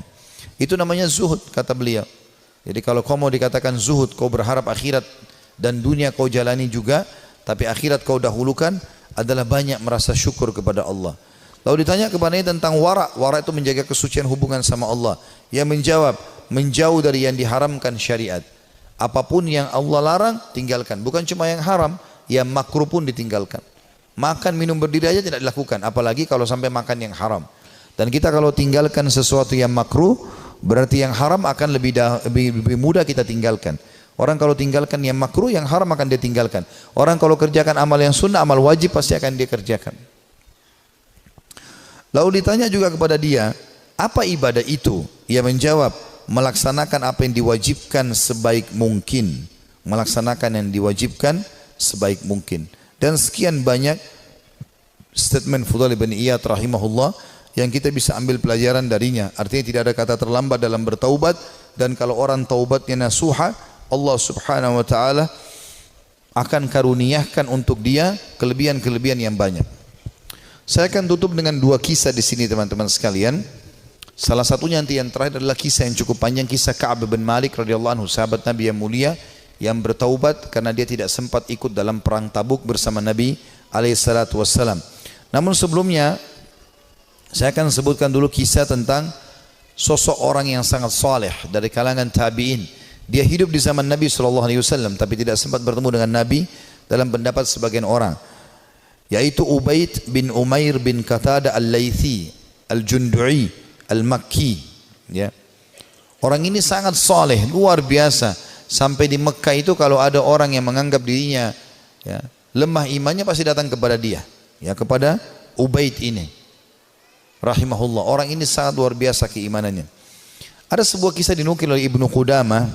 Itu namanya zuhud, kata beliau. Jadi kalau kau mau dikatakan zuhud, kau berharap akhirat dan dunia kau jalani juga, tapi akhirat kau dahulukan, adalah banyak merasa syukur kepada Allah. Lalu ditanya kepadanya tentang wara. Wara itu menjaga kesucian hubungan sama Allah. Ia menjawab, menjauh dari yang diharamkan syariat. Apapun yang Allah larang, tinggalkan. Bukan cuma yang haram, yang makruh pun ditinggalkan. Makan, minum, berdiri aja tidak dilakukan, apalagi kalau sampai makan yang haram. Dan kita kalau tinggalkan sesuatu yang makruh, berarti yang haram akan lebih mudah kita tinggalkan. Orang kalau tinggalkan yang makruh, yang haram akan dia tinggalkan. Orang kalau kerjakan amal yang sunnah, amal wajib pasti akan dia kerjakan. Lalu ditanya juga kepada dia, apa ibadah itu? Ia menjawab, melaksanakan apa yang diwajibkan sebaik mungkin. Melaksanakan yang diwajibkan sebaik mungkin. Dan sekian banyak statement Fudail bin Iyad rahimahullah yang kita bisa ambil pelajaran darinya. Artinya tidak ada kata terlambat dalam bertaubat, dan kalau orang taubatnya nasuha, Allah Subhanahu wa taala akan karuniakan untuk dia kelebihan-kelebihan yang banyak. Saya akan tutup dengan dua kisah di sini teman-teman sekalian. Salah satunya nanti yang terakhir adalah kisah yang cukup panjang, kisah Ka'ab bin Malik radhiyallahu anhu, sahabat Nabi yang mulia yang bertaubat karena dia tidak sempat ikut dalam perang Tabuk bersama Nabi alaihi salatu wassalam. Namun sebelumnya saya akan sebutkan dulu kisah tentang sosok orang yang sangat saleh dari kalangan tabi'in. Dia hidup di zaman Nabi SAW tapi tidak sempat bertemu dengan Nabi dalam pendapat sebagian orang, yaitu Ubaid bin Umair bin Qatadah al-Laythi al-Jundu'i al-Makki, ya. Orang ini sangat saleh, luar biasa. Sampai di Mekah itu kalau ada orang yang menganggap dirinya, ya, lemah imannya, pasti datang kepada dia, ya, kepada Ubaid ini rahimahullah. Orang ini sangat luar biasa keimanannya. Ada sebuah kisah dinukil oleh Ibnu Qudamah.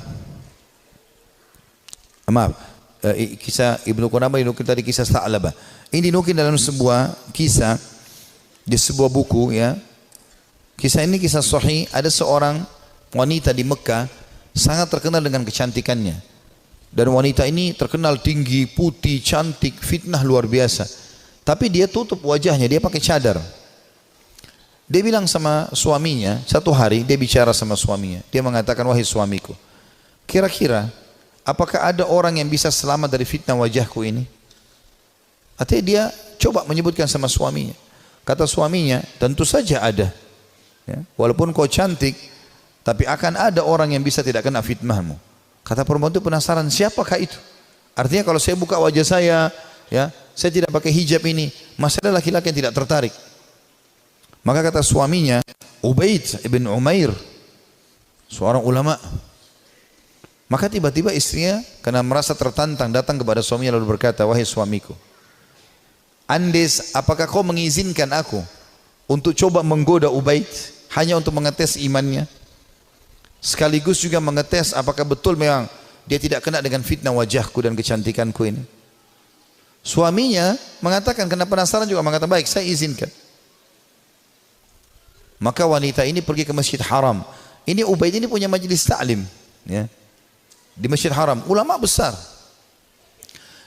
Kisah Ibnu Qudamah dinukil tadi, kisah Tha'labah. Ini dinukil dalam sebuah kisah di sebuah buku, ya. Kisah ini kisah sahih. Ada seorang wanita di Mekah sangat terkenal dengan kecantikannya. Dan wanita ini terkenal tinggi, putih, cantik, fitnah luar biasa. Tapi dia tutup wajahnya, dia pakai cadar. Dia bilang sama suaminya, satu hari dia bicara sama suaminya. Dia mengatakan, wahai suamiku, kira-kira apakah ada orang yang bisa selamat dari fitnah wajahku ini? Artinya dia coba menyebutkan sama suaminya. Kata suaminya, tentu saja ada, ya, walaupun kau cantik, tapi akan ada orang yang bisa tidak kena fitnahmu. Kata perempuan itu penasaran, siapakah itu? Artinya kalau saya buka wajah saya, ya, saya tidak pakai hijab ini, masih ada laki-laki yang tidak tertarik. Maka kata suaminya, Ubaid ibn Umair, seorang ulama. Maka tiba-tiba istrinya karena merasa tertantang datang kepada suaminya lalu berkata, wahai suamiku, Andes, apakah kau mengizinkan aku untuk coba menggoda Ubaid hanya untuk mengetes imannya, sekaligus juga mengetes apakah betul memang dia tidak kena dengan fitnah wajahku dan kecantikanku ini? Suaminya mengatakan, karena penasaran juga mengatakan, baik, saya izinkan. Maka wanita ini pergi ke Masjid Haram. Ini Ubaid ini punya majelis ta'lim, ya. di Masjid Haram, ulama besar.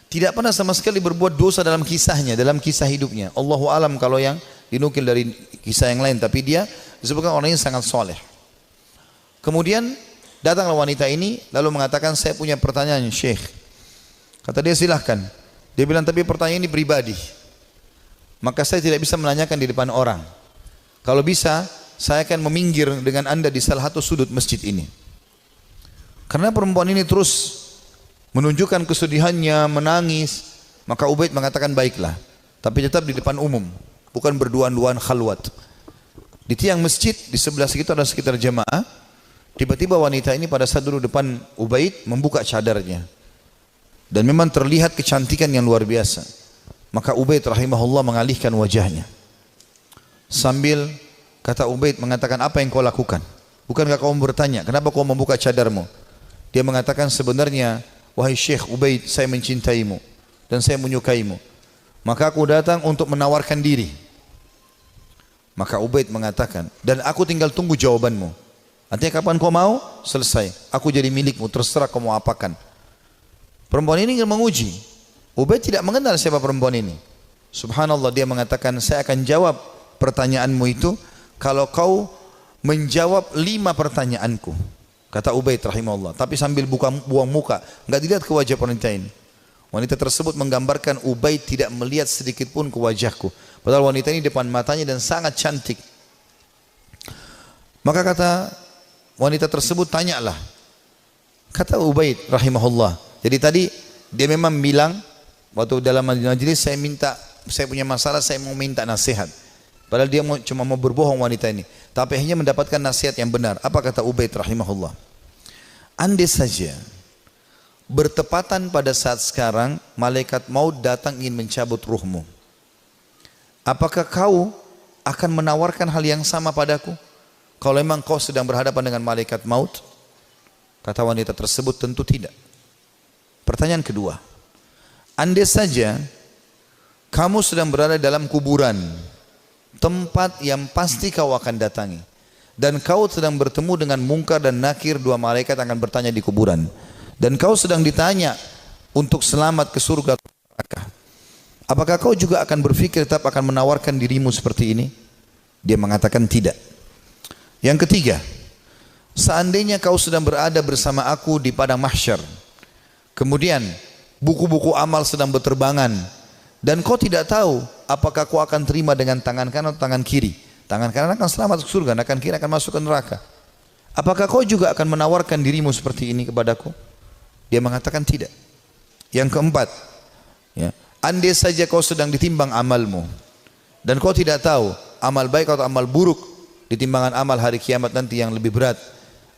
Tidak pernah sama sekali berbuat dosa dalam kisahnya, dalam kisah hidupnya. Allahu alam kalau yang dinukil dari kisah yang lain, tapi dia disebutkan orang ini sangat soleh. Kemudian datanglah wanita ini lalu mengatakan, saya punya pertanyaan Syekh. Kata dia, silahkan. Dia bilang, tapi pertanyaan ini pribadi, maka saya tidak bisa menanyakan di depan orang. Kalau bisa, saya akan meminggir dengan anda di salah satu sudut masjid ini. Karena perempuan ini terus menunjukkan kesedihannya, menangis, maka Ubaid mengatakan, baiklah, tapi tetap di depan umum, bukan berduaan-duaan khalwat. Di tiang masjid, di sebelah situ ada sekitar jemaah. Tiba-tiba wanita ini pada saat duduk depan Ubaid membuka cadarnya, dan memang terlihat kecantikan yang luar biasa. Maka Ubaid rahimahullah mengalihkan wajahnya, sambil kata Ubaid mengatakan, apa yang kau lakukan? Bukankah kau bertanya, kenapa kau membuka cadarmu? Dia mengatakan, sebenarnya wahai Syekh Ubaid, saya mencintaimu dan saya menyukaimu, maka aku datang untuk menawarkan diri. Maka Ubaid mengatakan, dan aku tinggal tunggu jawabanmu. Artinya kapan kau mau, selesai, aku jadi milikmu, terserah kau mau apakan. Perempuan ini ingin menguji. Ubaid tidak mengenal siapa perempuan ini. Subhanallah, dia mengatakan, saya akan jawab pertanyaanmu itu kalau kau menjawab 5 pertanyaanku. Kata Ubaid rahimahullah, tapi sambil buang muka, enggak dilihat ke wajah wanita ini. Wanita tersebut menggambarkan Ubaid tidak melihat sedikit pun ke wajahku. Padahal wanita ini depan matanya dan sangat cantik. Maka kata wanita tersebut, tanyalah. Kata Ubaid rahimahullah, jadi tadi dia memang bilang waktu dalam majelis, saya punya masalah, saya mau minta nasihat. Padahal dia cuma mau berbohong wanita ini, tapi hanya mendapatkan nasihat yang benar. Apa kata Ubaid rahimahullah? Andai saja bertepatan pada saat sekarang malaikat maut datang ingin mencabut ruhmu, apakah kau akan menawarkan hal yang sama padaku? Kalau memang kau sedang berhadapan dengan malaikat maut? Kata wanita tersebut, tentu tidak. Pertanyaan kedua, andai saja kamu sedang berada dalam kuburan, tempat yang pasti kau akan datangi, dan kau sedang bertemu dengan Munkar dan Nakir, 2 malaikat akan bertanya di kuburan, dan kau sedang ditanya untuk selamat ke surga atau neraka, apakah kau juga akan berpikir tetap akan menawarkan dirimu seperti ini? Dia mengatakan tidak. Yang ketiga, seandainya kau sedang berada bersama aku di padang mahsyar, kemudian buku-buku amal sedang berterbangan, dan kau tidak tahu apakah kau akan terima dengan tangan kanan atau tangan kiri. Tangan kanan akan selamat ke surga, tangan kiri akan masuk ke neraka. Apakah kau juga akan menawarkan dirimu seperti ini kepadaku? Dia mengatakan tidak. Yang keempat, ya, andai saja kau sedang ditimbang amalmu, dan kau tidak tahu amal baik atau amal buruk di timbangan amal hari kiamat nanti yang lebih berat,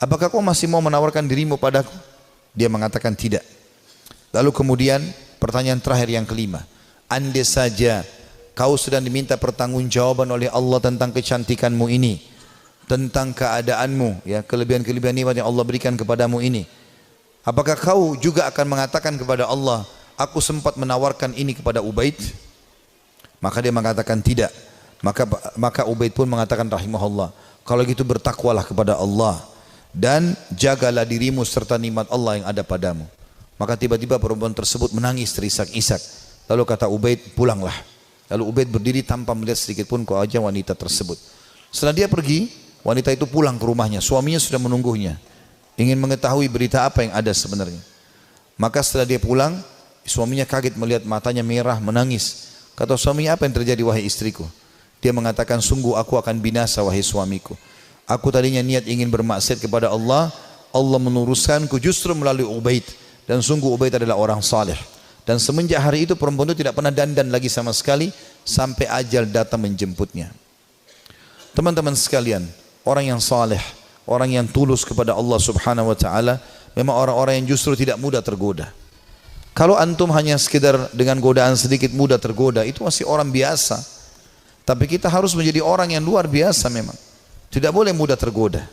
apakah kau masih mau menawarkan dirimu padaku? Dia mengatakan tidak. Lalu kemudian pertanyaan terakhir yang kelima, andai saja kau sedang diminta pertanggungjawaban oleh Allah tentang kecantikanmu ini, tentang keadaanmu, ya, kelebihan-kelebihan nikmat yang Allah berikan kepadamu ini, apakah kau juga akan mengatakan kepada Allah, aku sempat menawarkan ini kepada Ubaid? Maka dia mengatakan tidak. Maka Ubaid pun mengatakan rahimahullah, kalau gitu bertakwalah kepada Allah dan jagalah dirimu serta nikmat Allah yang ada padamu. Maka tiba-tiba perempuan tersebut menangis terisak-isak. Lalu kata Ubaid, pulanglah. Lalu Ubaid berdiri tanpa melihat sedikit pun ke wajah wanita tersebut. Setelah dia pergi, wanita itu pulang ke rumahnya. Suaminya sudah menunggunya, ingin mengetahui berita apa yang ada sebenarnya. Maka setelah dia pulang, suaminya kaget melihat matanya merah, menangis. Kata suaminya, apa yang terjadi wahai istriku? Dia mengatakan, sungguh aku akan binasa wahai suamiku. Aku tadinya niat ingin bermaksiat kepada Allah, Allah meluruskanku justru melalui Ubaid. Dan sungguh Ubaid adalah orang saleh. Dan semenjak hari itu perempuan itu tidak pernah dandan lagi sama sekali sampai ajal datang menjemputnya. Teman-teman sekalian, orang yang saleh, orang yang tulus kepada Allah Subhanahu wa taala, memang orang-orang yang justru tidak mudah tergoda. Kalau antum hanya sekedar dengan godaan sedikit mudah tergoda, itu masih orang biasa. Tapi kita harus menjadi orang yang luar biasa memang. Tidak boleh mudah tergoda.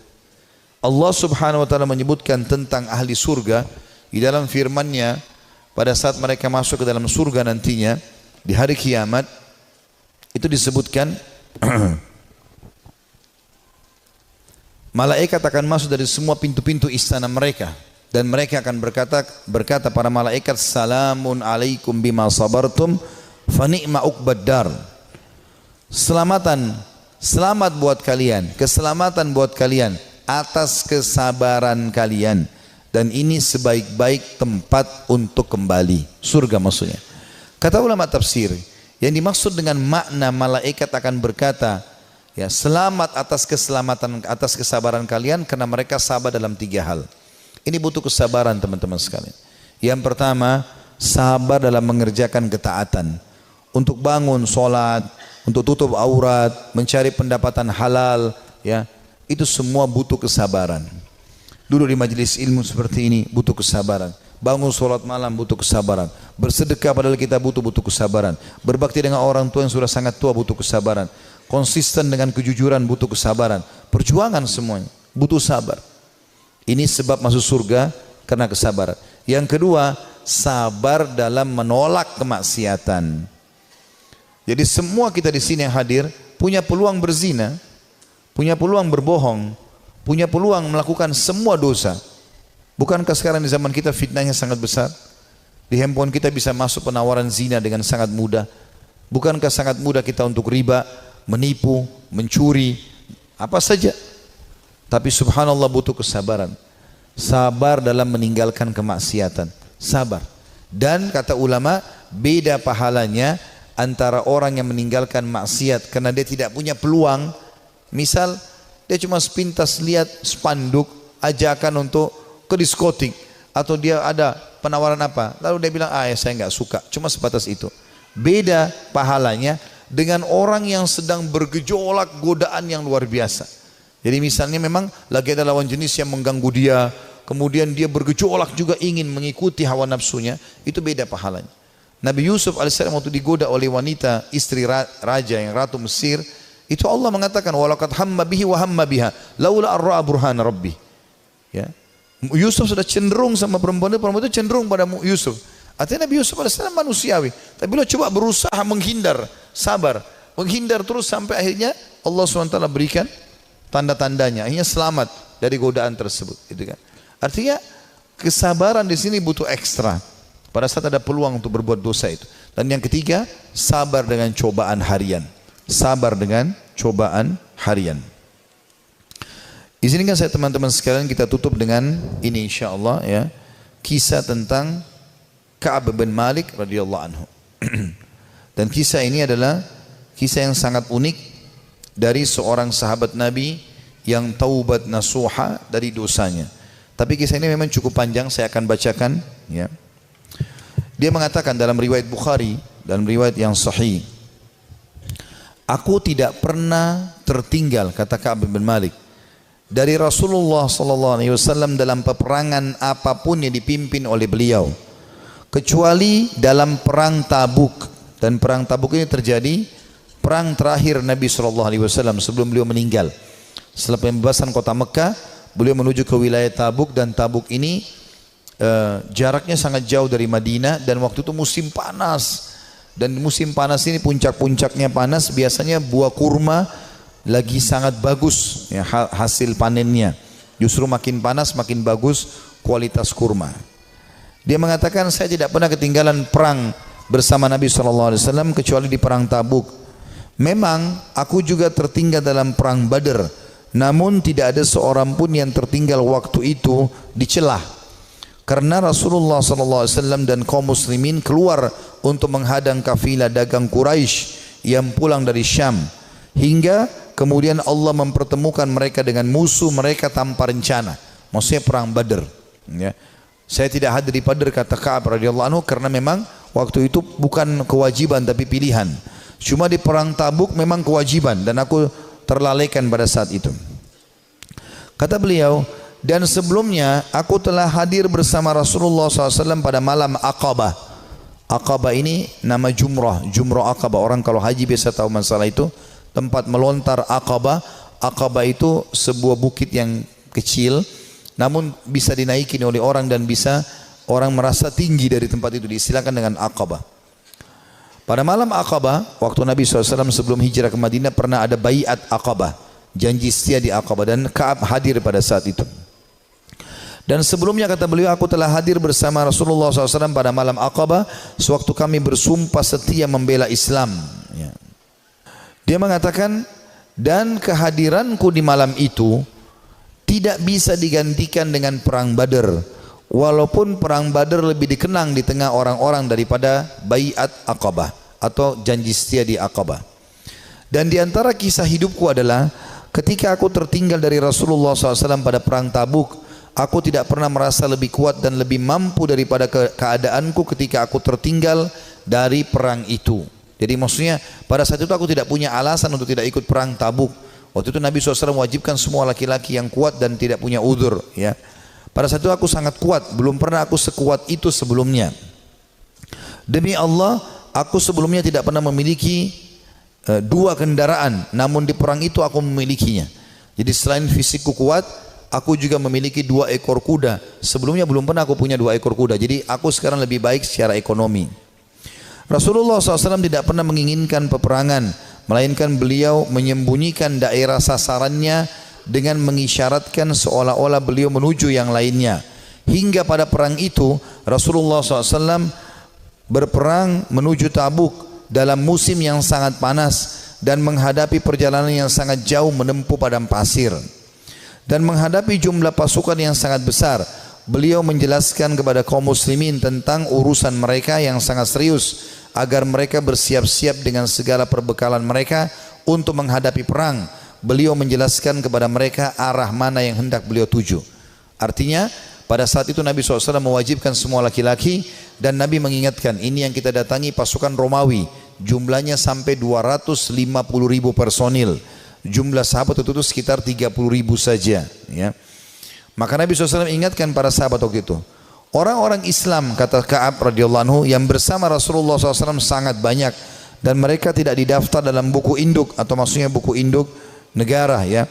Allah Subhanahu wa taala menyebutkan tentang ahli surga di dalam firman-Nya pada saat mereka masuk ke dalam surga nantinya di hari kiamat, itu disebutkan malaikat akan masuk dari semua pintu-pintu istana mereka dan mereka akan berkata para malaikat, salamun alaikum bima sabartum fa ni'ma uqbad dar. Selamat buat kalian, keselamatan buat kalian atas kesabaran kalian, dan ini sebaik-baik tempat untuk kembali, surga maksudnya. Kata ulama tafsir, yang dimaksud dengan makna malaikat akan berkata, ya, selamat atas keselamatan, atas kesabaran kalian, karena mereka sabar dalam 3 hal. Ini butuh kesabaran teman-teman sekalian. Yang pertama, sabar dalam mengerjakan ketaatan, untuk bangun sholat, untuk tutup aurat, mencari pendapatan halal, ya, itu semua butuh kesabaran. Duduk di majelis ilmu seperti ini butuh kesabaran. Bangun sholat malam butuh kesabaran. Bersedekah padahal kita butuh kesabaran. Berbakti dengan orang tua yang sudah sangat tua butuh kesabaran. Konsisten dengan kejujuran butuh kesabaran. Perjuangan semuanya butuh sabar. Ini sebab masuk surga karena kesabaran. Yang kedua, sabar dalam menolak kemaksiatan. Jadi semua kita di sini yang hadir punya peluang berzina, punya peluang berbohong, punya peluang melakukan semua dosa. Bukankah sekarang di zaman kita fitnahnya sangat besar? Di handphone kita bisa masuk penawaran zina dengan sangat mudah. Bukankah sangat mudah kita untuk riba, menipu, mencuri, apa saja. Tapi subhanallah butuh kesabaran. Sabar dalam meninggalkan kemaksiatan. Sabar. Dan kata ulama, beda pahalanya antara orang yang meninggalkan maksiat karena dia tidak punya peluang. Misal dia cuma sepintas lihat spanduk ajakan untuk ke diskotik, atau dia ada penawaran apa, lalu dia bilang, ya saya nggak suka, cuma sebatas itu. Beda pahalanya dengan orang yang sedang bergejolak godaan yang luar biasa. Jadi misalnya memang lagi ada lawan jenis yang mengganggu dia, kemudian dia bergejolak juga ingin mengikuti hawa nafsunya, itu beda pahalanya. Nabi Yusuf alaihissalam waktu digoda oleh wanita istri raja yang ratu Mesir, itu Allah mengatakan, walaqad hamma bihi wa hamma biha laula ar-ra'a burhana rabbih. Ya. Yusuf sudah cenderung sama perempuan itu cenderung pada Yusuf. Artinya Nabi Yusuf alaihissalam manusiawi, tapi beliau coba berusaha menghindar, sabar, menghindar terus sampai akhirnya Allah SWT berikan tanda-tandanya, akhirnya selamat dari godaan tersebut. Gitu kan. Artinya kesabaran di sini butuh ekstra pada saat ada peluang untuk berbuat dosa itu. Dan yang ketiga, sabar dengan cobaan harian. Sabar dengan cobaan harian. Di sini kan saya teman-teman sekalian kita tutup dengan ini insyaallah ya, kisah tentang Ka'ab bin Malik radhiyallahu anhu. Dan kisah ini adalah kisah yang sangat unik dari seorang sahabat Nabi yang taubat nasuha dari dosanya. Tapi kisah ini memang cukup panjang, saya akan bacakan ya. Dia mengatakan dalam riwayat Bukhari, dalam riwayat yang sahih, aku tidak pernah tertinggal, kata Ka'ab bin Malik, dari Rasulullah SAW dalam peperangan apapun yang dipimpin oleh beliau, kecuali dalam perang Tabuk. Dan perang Tabuk ini terjadi perang terakhir Nabi SAW sebelum beliau meninggal. Setelah pembebasan kota Mekah, beliau menuju ke wilayah Tabuk, dan Tabuk ini jaraknya sangat jauh dari Madinah, dan waktu itu musim panas. Dan musim panas ini puncak-puncaknya panas, biasanya buah kurma lagi sangat bagus ya, hasil panennya. Justru makin panas makin bagus kualitas kurma. Dia mengatakan, saya tidak pernah ketinggalan perang bersama Nabi SAW kecuali di perang Tabuk. Memang aku juga tertinggal dalam perang Badr, namun tidak ada seorang pun yang tertinggal waktu itu dicelah. Karena Rasulullah SAW dan kaum muslimin keluar untuk menghadang kafilah dagang Quraisy yang pulang dari Syam, hingga kemudian Allah mempertemukan mereka dengan musuh mereka tanpa rencana. Maksudnya perang Badr ya. Saya tidak hadir di Badr, kata Ka'ab radhiyallahu anhu, karena memang waktu itu bukan kewajiban tapi pilihan. Cuma di perang Tabuk memang kewajiban, dan aku terlalaikan pada saat itu. Kata beliau, dan sebelumnya aku telah hadir bersama Rasulullah SAW pada malam Aqabah. Aqabah ini nama Jumrah, Jumrah Aqabah. Orang kalau haji biasa tahu masalah itu, tempat melontar Aqabah. Aqabah itu sebuah bukit yang kecil, namun bisa dinaiki oleh orang dan bisa orang merasa tinggi dari tempat itu, diistilahkan dengan Aqabah. Pada malam Aqabah, waktu Nabi SAW sebelum hijrah ke Madinah, pernah ada baiat Aqabah, janji setia di Aqabah, dan Ka'ab hadir pada saat itu. Dan sebelumnya kata beliau, aku telah hadir bersama Rasulullah SAW pada malam Aqabah sewaktu kami bersumpah setia membela Islam. Ya. Dia mengatakan, dan kehadiranku di malam itu tidak bisa digantikan dengan perang Badar, walaupun perang Badar lebih dikenang di tengah orang-orang daripada Baiat Aqabah atau janji setia di Aqabah. Dan di antara kisah hidupku adalah ketika aku tertinggal dari Rasulullah SAW pada perang Tabuk, aku tidak pernah merasa lebih kuat dan lebih mampu daripada keadaanku ketika aku tertinggal dari perang itu. Jadi maksudnya pada saat itu aku tidak punya alasan untuk tidak ikut perang Tabuk. Waktu itu Nabi SAW mewajibkan semua laki-laki yang kuat dan tidak punya udzur. Ya. Pada saat itu aku sangat kuat, belum pernah aku sekuat itu sebelumnya. Demi Allah, aku sebelumnya tidak pernah memiliki dua kendaraan, namun di perang itu aku memilikinya. Jadi selain fisikku kuat, aku juga memiliki 2 ekor kuda. Sebelumnya belum pernah aku punya 2 ekor kuda. Jadi aku sekarang lebih baik secara ekonomi. Rasulullah SAW tidak pernah menginginkan peperangan, melainkan beliau menyembunyikan daerah sasarannya dengan mengisyaratkan seolah-olah beliau menuju yang lainnya. Hingga pada perang itu Rasulullah SAW berperang menuju Tabuk dalam musim yang sangat panas dan menghadapi perjalanan yang sangat jauh menempuh padang pasir. Dan menghadapi jumlah pasukan yang sangat besar, beliau menjelaskan kepada kaum muslimin tentang urusan mereka yang sangat serius, agar mereka bersiap-siap dengan segala perbekalan mereka untuk menghadapi perang. Beliau menjelaskan kepada mereka arah mana yang hendak beliau tuju. Artinya pada saat itu Nabi SAW mewajibkan semua laki-laki, dan Nabi mengingatkan, ini yang kita datangi pasukan Romawi, jumlahnya sampai 250.000 personil. Jumlah sahabat itu sekitar 30.000 saja. Ya. Maka Nabi SAW ingatkan para sahabat waktu itu, orang-orang Islam, kata Ka'ab radhiyallahu anhu, yang bersama Rasulullah SAW sangat banyak, dan mereka tidak didaftar dalam buku induk, atau maksudnya buku induk negara. Ya.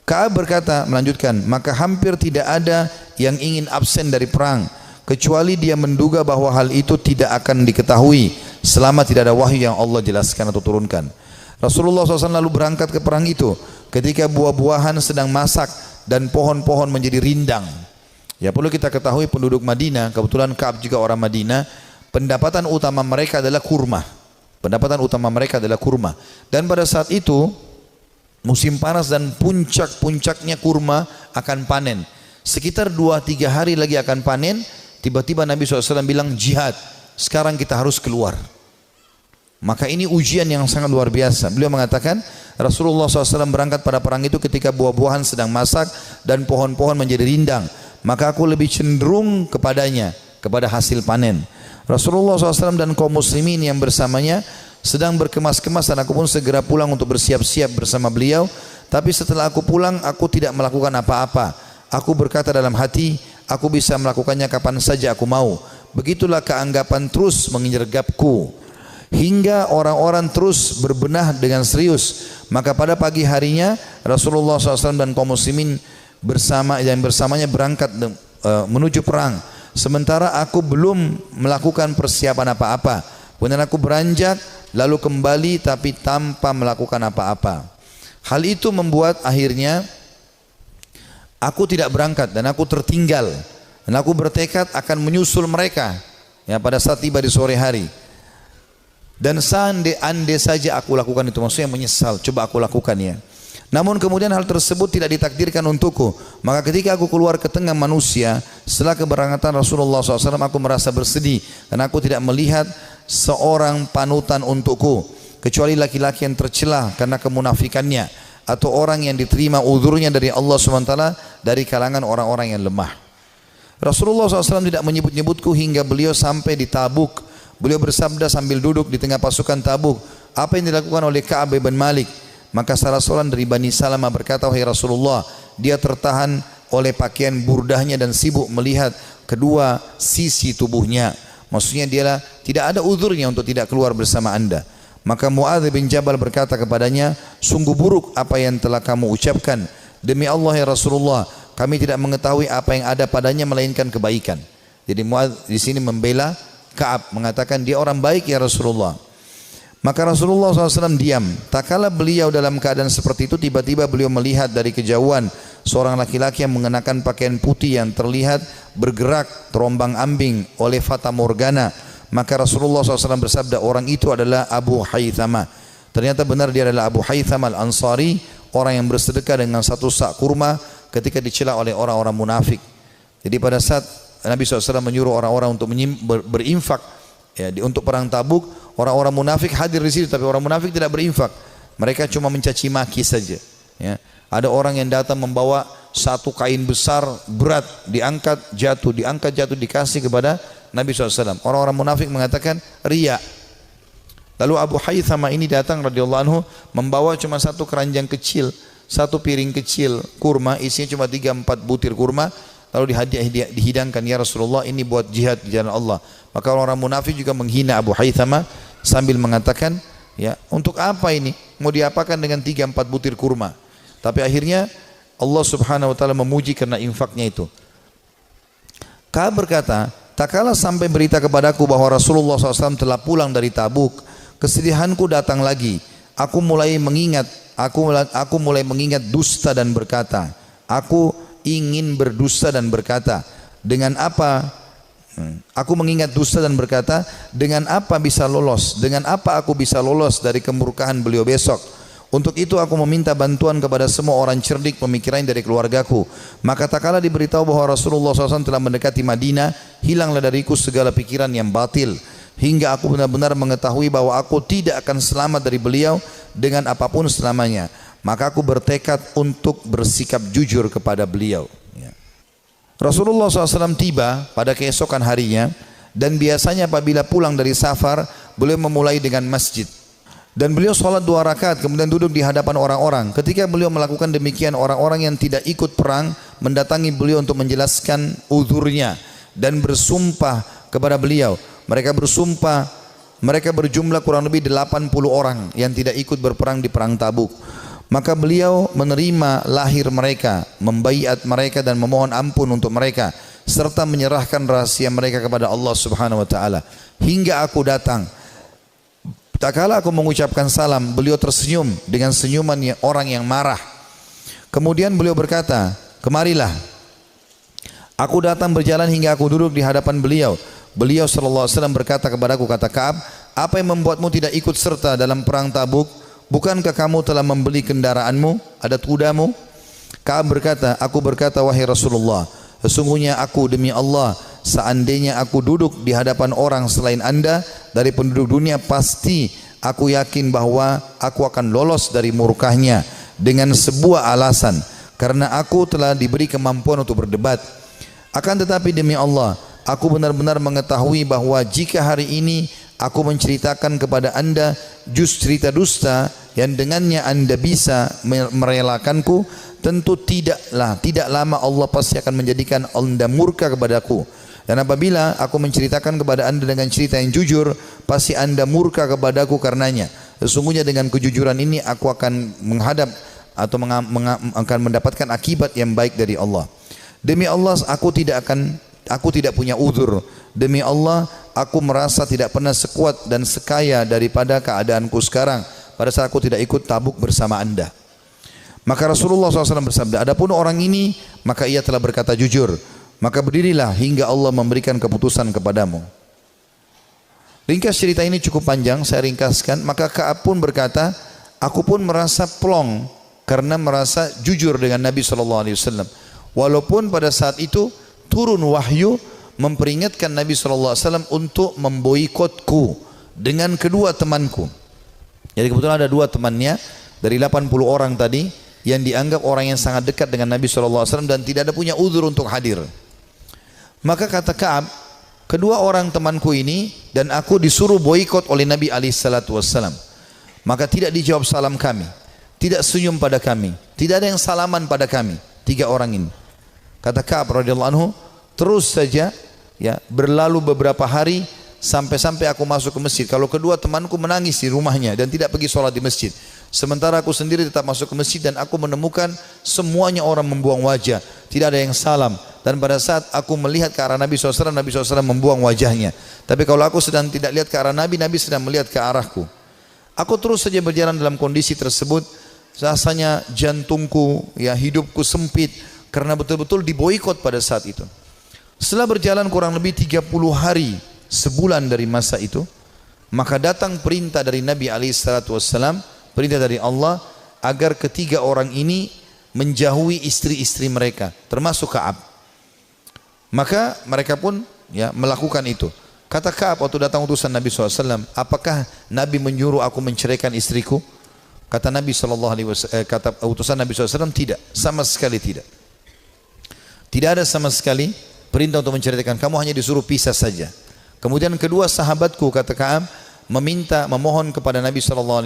Ka'ab berkata, melanjutkan, maka hampir tidak ada yang ingin absen dari perang, kecuali dia menduga bahwa hal itu tidak akan diketahui selama tidak ada wahyu yang Allah jelaskan atau turunkan. Rasulullah SAW lalu berangkat ke perang itu ketika buah-buahan sedang masak dan pohon-pohon menjadi rindang. Ya, perlu kita ketahui penduduk Madinah, kebetulan Ka'ab juga orang Madinah, pendapatan utama mereka adalah kurma. Pendapatan utama mereka adalah kurma. Dan pada saat itu musim panas dan puncak-puncaknya kurma akan panen. Sekitar 2-3 hari lagi akan panen. Tiba-tiba Nabi SAW bilang, jihad, sekarang kita harus keluar. Maka ini ujian yang sangat luar biasa. Beliau mengatakan Rasulullah SAW berangkat pada perang itu ketika buah-buahan sedang masak dan pohon-pohon menjadi rindang. Maka aku lebih cenderung kepadanya, kepada hasil panen. Rasulullah SAW dan kaum muslimin yang bersamanya sedang berkemas-kemas, dan aku pun segera pulang untuk bersiap-siap bersama beliau. Tapi setelah aku pulang, aku tidak melakukan apa-apa. Aku berkata dalam hati, aku bisa melakukannya kapan saja aku mau. Begitulah keanggapan terus mengergapku, hingga orang-orang terus berbenah dengan serius. Maka pada pagi harinya Rasulullah SAW dan kaum muslimin bersamanya berangkat menuju perang. Sementara aku belum melakukan persiapan apa-apa. Kemudian aku beranjak lalu kembali tapi tanpa melakukan apa-apa. Hal itu membuat akhirnya aku tidak berangkat dan aku tertinggal. Dan aku bertekad akan menyusul mereka ya pada saat tiba di sore hari. Dan seandainya saja aku lakukan itu, maksudnya menyesal, coba aku lakukan ya. Namun kemudian hal tersebut tidak ditakdirkan untukku. Maka ketika aku keluar ke tengah manusia setelah keberangkatan Rasulullah SAW, aku merasa bersedih karena aku tidak melihat seorang panutan untukku kecuali laki-laki yang tercela karena kemunafikannya, atau orang yang diterima uzurnya dari Allah SWT dari kalangan orang-orang yang lemah. Rasulullah SAW tidak menyebut-nyebutku hingga beliau sampai di Tabuk. Beliau bersabda sambil duduk di tengah pasukan Tabuk, apa yang dilakukan oleh Ka'ab bin Malik? Maka salah seorang dari Bani Salamah berkata, wahai Rasulullah, dia tertahan oleh pakaian burdahnya dan sibuk melihat kedua sisi tubuhnya. Maksudnya dia tidak ada uzurnya untuk tidak keluar bersama anda. Maka Mu'adz bin Jabal berkata kepadanya, sungguh buruk apa yang telah kamu ucapkan. Demi Allah ya Rasulullah, kami tidak mengetahui apa yang ada padanya melainkan kebaikan. Jadi Mu'adz di sini membela Ka'ab, mengatakan dia orang baik ya Rasulullah. Maka Rasulullah SAW diam. Tak kala beliau dalam keadaan seperti itu, tiba-tiba beliau melihat dari kejauhan seorang laki-laki yang mengenakan pakaian putih yang terlihat bergerak terombang-ambing oleh fata morgana. Maka Rasulullah SAW bersabda, orang itu adalah Abu Haythama. Ternyata benar dia adalah Abu Haythama Al-Ansari, orang yang bersedekah dengan satu sak kurma ketika dicela oleh orang-orang munafik. Jadi pada saat Nabi SAW menyuruh orang-orang untuk berinfak ya, untuk perang Tabuk, orang-orang munafik hadir di situ, tapi orang munafik tidak berinfak. Mereka cuma mencaci maki saja. Ya. Ada orang yang datang membawa satu kain besar berat, diangkat jatuh dikasih kepada Nabi SAW. Orang-orang munafik mengatakan riya. Lalu Abu Haythama ini datang radhiyallahu anhu membawa cuma satu keranjang kecil, satu piring kecil kurma, isinya cuma 3-4 butir kurma. Lalu dihidangkan, ya Rasulullah, ini buat jihad di jalan Allah. Maka orang-orang munafik juga menghina Abu Haythama sambil mengatakan, ya, untuk apa ini? Mau diapakan dengan 3-4 butir kurma? Tapi akhirnya Allah Subhanahu wa taala memuji karena infaknya itu. Ka'ab berkata, tak kala sampai berita kepadaku bahwa Rasulullah SAW telah pulang dari Tabuk, kesedihanku datang lagi. Aku mulai mengingat dusta dan berkata, aku ingin berdusta dan berkata, dengan apa? Aku mengingat dusta dan berkata, dengan apa bisa lolos? Dengan apa aku bisa lolos dari kemurkaan beliau besok? Untuk itu aku meminta bantuan kepada semua orang cerdik pemikiran dari keluargaku. Maka tak kala diberitahu bahwa Rasulullah SAW telah mendekati Madinah, hilanglah dariku segala pikiran yang batil, hingga aku benar-benar mengetahui bahwa aku tidak akan selamat dari beliau dengan apapun selamanya. Maka aku bertekad untuk bersikap jujur kepada beliau. Rasulullah SAW tiba pada keesokan harinya, dan biasanya apabila pulang dari safar, beliau memulai dengan masjid. Dan beliau sholat 2 rakaat, kemudian duduk di hadapan orang-orang. Ketika beliau melakukan demikian, orang-orang yang tidak ikut perang mendatangi beliau untuk menjelaskan uzurnya dan bersumpah kepada beliau. Mereka bersumpah, mereka berjumlah kurang lebih 80 orang yang tidak ikut berperang di perang Tabuk. Maka beliau menerima lahir mereka, membaiat mereka dan memohon ampun untuk mereka, serta menyerahkan rahasia mereka kepada Allah Subhanahu wa taala. Hingga aku datang. Tak kala aku mengucapkan salam, beliau tersenyum dengan senyuman orang yang marah. Kemudian beliau berkata, kemarilah. Aku datang berjalan hingga aku duduk di hadapan beliau. Beliau sallallahu alaihi wasallam berkata kepadaku, kata Ka'ab, apa yang membuatmu tidak ikut serta dalam perang Tabuk? Bukankah kamu telah membeli kendaraanmu, ada kudamu? Ka'ab berkata, aku berkata, wahai Rasulullah, sesungguhnya aku demi Allah, seandainya aku duduk di hadapan orang selain anda dari penduduk dunia, pasti aku yakin bahwa aku akan lolos dari murkahnya dengan sebuah alasan, karena aku telah diberi kemampuan untuk berdebat. Akan tetapi demi Allah, aku benar-benar mengetahui bahwa jika hari ini aku menceritakan kepada anda cerita dusta yang dengannya anda bisa merelakanku, tentu tidak lama Allah pasti akan menjadikan anda murka kepadaku. Dan apabila aku menceritakan kepada anda dengan cerita yang jujur, pasti anda murka kepadaku karenanya. Sesungguhnya dengan kejujuran ini aku akan menghadap atau akan mendapatkan akibat yang baik dari Allah. Demi Allah aku tidak punya uzur. Demi Allah aku merasa tidak pernah sekuat dan sekaya daripada keadaanku sekarang pada saat aku tidak ikut Tabuk bersama anda. Maka Rasulullah SAW bersabda, adapun orang ini maka ia telah berkata jujur, maka berdirilah hingga Allah memberikan keputusan kepadamu. Ringkas cerita ini cukup panjang, saya ringkaskan. Maka Ka'ab pun berkata, aku pun merasa plong karena merasa jujur dengan Nabi SAW. Walaupun pada saat itu turun wahyu memperingatkan Nabi SAW untuk memboikotku dengan kedua temanku. Jadi kebetulan ada 2 temannya dari 80 orang tadi yang dianggap orang yang sangat dekat dengan Nabi SAW dan tidak ada punya uzur untuk hadir. Maka kata Ka'ab, kedua orang temanku ini dan aku disuruh boikot oleh Nabi SAW. Maka tidak dijawab salam kami, tidak senyum pada kami, tidak ada yang salaman pada kami, 3 orang ini. Kata Ka'ab radhiyallahu anhu, terus saja ya berlalu beberapa hari sampai aku masuk ke masjid. Kalau kedua temanku menangis di rumahnya dan tidak pergi sholat di masjid, sementara aku sendiri tetap masuk ke masjid dan aku menemukan semuanya orang membuang wajah, tidak ada yang salam. Dan pada saat aku melihat ke arah Nabi SAW, Nabi SAW membuang wajahnya. Tapi kalau aku sedang tidak lihat ke arah Nabi, Nabi sedang melihat ke arahku. Aku terus saja berjalan dalam kondisi tersebut rasanya jantungku, ya hidupku sempit karena betul-betul diboikot pada saat itu. Setelah berjalan kurang lebih 30 hari, sebulan dari masa itu, maka datang perintah dari Nabi SAW, perintah dari Allah agar ketiga orang ini menjauhi istri-istri mereka, termasuk Ka'ab. Maka mereka pun ya melakukan itu. Kata Ka'ab waktu datang utusan Nabi SAW, apakah Nabi menyuruh aku menceraikan istriku? Kata Nabi SAW, kata utusan Nabi SAW, tidak, sama sekali tidak. Tidak ada sama sekali perintah untuk menceraikan, kamu hanya disuruh pisah saja. Kemudian kedua sahabatku, kata Ka'ab, memohon kepada Nabi SAW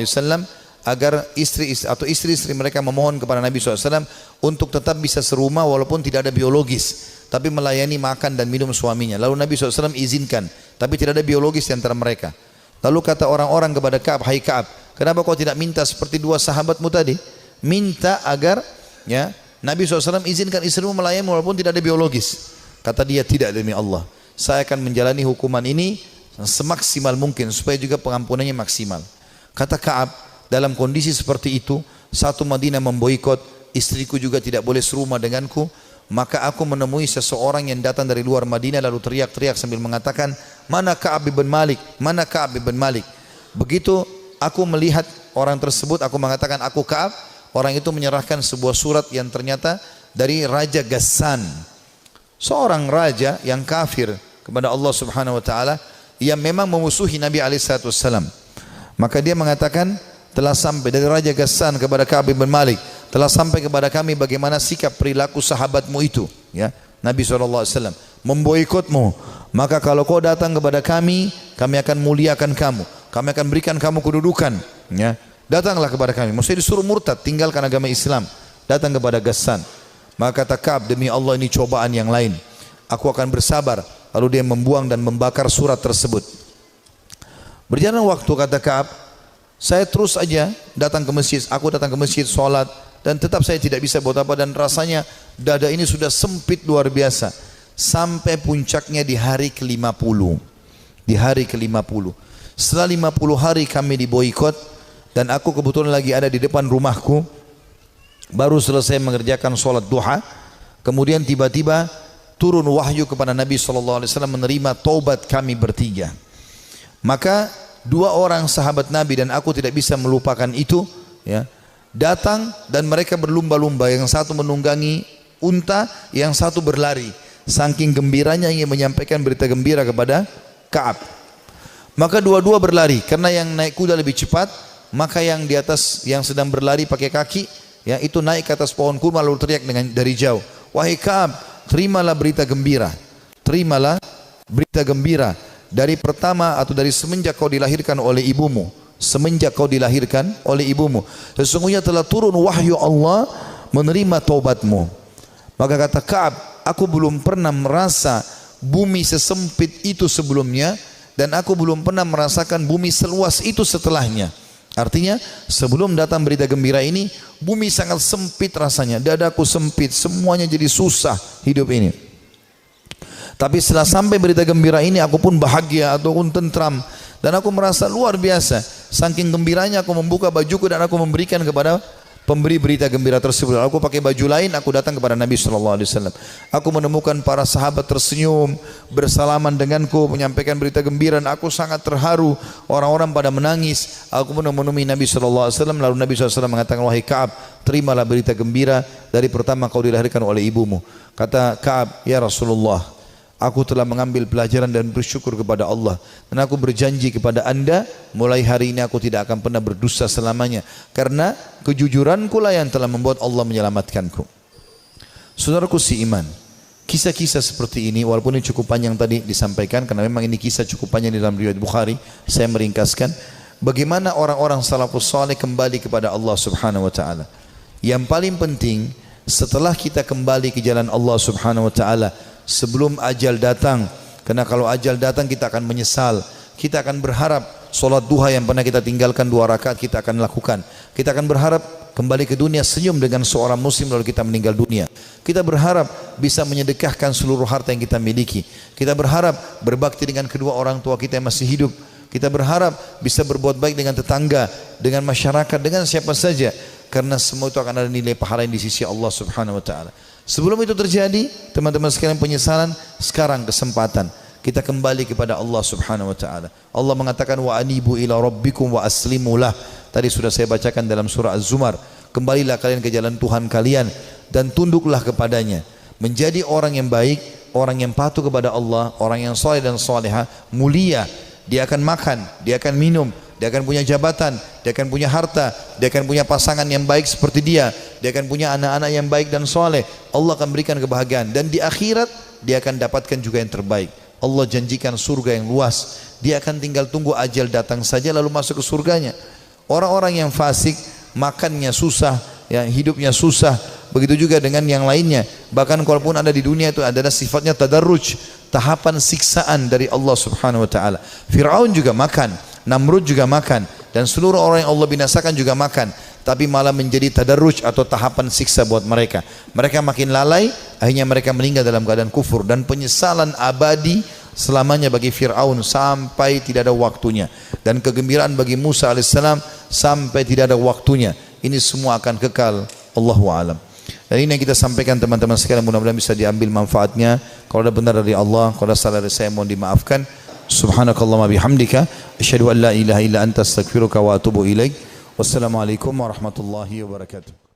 agar istri-istri mereka memohon kepada Nabi SAW untuk tetap bisa serumah walaupun tidak ada biologis, tapi melayani makan dan minum suaminya. Lalu Nabi SAW izinkan, tapi tidak ada biologis di antara mereka. Lalu kata orang-orang kepada Ka'ab, hai Ka'ab, kenapa kau tidak minta seperti dua sahabatmu tadi? Minta agar ya Nabi SAW izinkan istrimu melayani walaupun tidak ada biologis. Kata dia, tidak, demi Allah, saya akan menjalani hukuman ini semaksimal mungkin supaya juga pengampunannya maksimal. Kata Ka'ab, dalam kondisi seperti itu, satu Madinah memboikot, istriku juga tidak boleh serumah denganku, maka aku menemui seseorang yang datang dari luar Madinah lalu teriak-teriak sambil mengatakan, mana Ka'ab bin Malik, mana Ka'ab bin Malik. Begitu aku melihat orang tersebut, aku mengatakan aku Ka'ab. Orang itu menyerahkan sebuah surat yang ternyata dari Raja Ghassan, seorang raja yang kafir kepada Allah Subhanahu wa taala, yang memang memusuhi Nabi SAW. Maka dia mengatakan, telah sampai dari Raja Ghassan kepada Ka'ab bin Malik, telah sampai kepada kami bagaimana sikap perilaku sahabatmu itu, ya. Nabi SAW memboikotmu, maka kalau kau datang kepada kami akan muliakan kamu, kami akan berikan kamu kedudukan, ya. Datanglah kepada kami, maksudnya disuruh murtad, tinggalkan agama Islam, datang kepada Ghassan. Maka kata Ka'ab, demi Allah ini cobaan yang lain, aku akan bersabar. Lalu dia membuang dan membakar surat tersebut. Berjalan waktu, kata Ka'ab, saya terus aja datang ke masjid, aku datang ke masjid, sholat, dan tetap saya tidak bisa buat apa, dan rasanya dada ini sudah sempit luar biasa. Sampai puncaknya di hari ke-50. Di hari ke-50. Setelah 50 hari kami diboikot, dan aku kebetulan lagi ada di depan rumahku, baru selesai mengerjakan sholat duha, kemudian tiba-tiba turun wahyu kepada Nabi SAW menerima taubat kami bertiga. Maka dua orang sahabat Nabi dan aku tidak bisa melupakan itu, ya, datang dan mereka berlumba-lumba, yang satu menunggangi unta, yang satu berlari, saking gembiranya ingin menyampaikan berita gembira kepada Ka'ab. Maka dua-dua berlari, karena yang naik kuda lebih cepat, maka yang di atas, yang sedang berlari pakai kaki, ya, itu naik ke atas pohon kurma lalu teriak dari jauh, wahai Ka'ab, terimalah berita gembira, terimalah berita gembira. Dari pertama atau dari semenjak kau dilahirkan oleh ibumu, semenjak kau dilahirkan oleh ibumu, sesungguhnya telah turun wahyu Allah menerima taubatmu. Maka kata Ka'ab, aku belum pernah merasa bumi sesempit itu sebelumnya, dan aku belum pernah merasakan bumi seluas itu setelahnya. Artinya sebelum datang berita gembira ini, bumi sangat sempit rasanya, dadaku sempit, semuanya jadi susah hidup ini. Tapi setelah sampai berita gembira ini, aku pun bahagia ataupun tentram, dan aku merasa luar biasa. Saking gembiranya aku membuka bajuku dan aku memberikan kepada pemberi berita gembira tersebut. Aku pakai baju lain, aku datang kepada Nabi SAW. Aku menemukan para sahabat tersenyum, bersalaman denganku, menyampaikan berita gembira, dan aku sangat terharu. Orang-orang pada menangis. Aku pun menemui Nabi SAW. Lalu Nabi SAW mengatakan, wahai Ka'ab, terimalah berita gembira dari pertama kau dilahirkan oleh ibumu. Kata Ka'ab, ya Rasulullah, aku telah mengambil pelajaran dan bersyukur kepada Allah, dan aku berjanji kepada anda, mulai hari ini aku tidak akan pernah berdusta selamanya, karena kejujuranku lah yang telah membuat Allah menyelamatkanku. Saudaraku si iman, kisah-kisah seperti ini, walaupun ini cukup panjang tadi disampaikan, karena memang ini kisah cukup panjang di dalam riwayat Bukhari, saya meringkaskan bagaimana orang-orang salafus saleh kembali kepada Allah Subhanahu wa taala. Yang paling penting, setelah kita kembali ke jalan Allah Subhanahu wa taala, sebelum ajal datang, karena kalau ajal datang kita akan menyesal. Kita akan berharap solat duha yang pernah kita tinggalkan 2 rakaat kita akan lakukan. Kita akan berharap kembali ke dunia senyum dengan seorang muslim lalu kita meninggal dunia. Kita berharap bisa menyedekahkan seluruh harta yang kita miliki. Kita berharap berbakti dengan kedua orang tua kita yang masih hidup. Kita berharap bisa berbuat baik dengan tetangga, dengan masyarakat, dengan siapa saja. karena semua itu akan ada nilai pahala yang di sisi Allah Subhanahu wa taala. Sebelum itu terjadi, teman-teman sekalian, penyesalan, sekarang kesempatan kita kembali kepada Allah Subhanahu wa taala. Allah mengatakan wa anibu ila rabbikum wa aslimulah. Tadi sudah saya bacakan dalam surah Az-Zumar. Kembalilah kalian ke jalan Tuhan kalian dan tunduklah kepadanya. Menjadi orang yang baik, orang yang patuh kepada Allah, orang yang saleh dan salehah, mulia. Dia akan makan, dia akan minum, dia akan punya jabatan, dia akan punya harta, dia akan punya pasangan yang baik seperti dia akan punya anak-anak yang baik dan soleh. Allah akan berikan kebahagiaan, dan di akhirat dia akan dapatkan juga yang terbaik. Allah janjikan surga yang luas. Dia akan tinggal tunggu ajal datang saja lalu masuk ke surganya. Orang-orang yang fasik, makannya susah, ya, hidupnya susah. Begitu juga dengan yang lainnya. Bahkan kalaupun ada di dunia itu adalah sifatnya tadarruj, tahapan siksaan dari Allah Subhanahu wa taala. Firaun juga makan, Namrud juga makan, dan seluruh orang yang Allah binasakan juga makan, tapi malah menjadi tadarruj atau tahapan siksa buat mereka. Mereka makin lalai, akhirnya mereka meninggal dalam keadaan kufur, dan penyesalan abadi selamanya bagi Fir'aun sampai tidak ada waktunya, dan kegembiraan bagi Musa alaihissalam sampai tidak ada waktunya. Ini semua akan kekal. Allahu a'lam. Dan ini yang kita sampaikan teman-teman sekalian, mudah-mudahan bisa diambil manfaatnya. Kalau ada benar dari Allah, kalau ada salah dari saya mohon dimaafkan. Subhanakallahumma bihamdika asyhadu an la ilaha illa anta astaghfiruka wa atubu ilaik. Wassalamualaikum warahmatullahi wabarakatuh.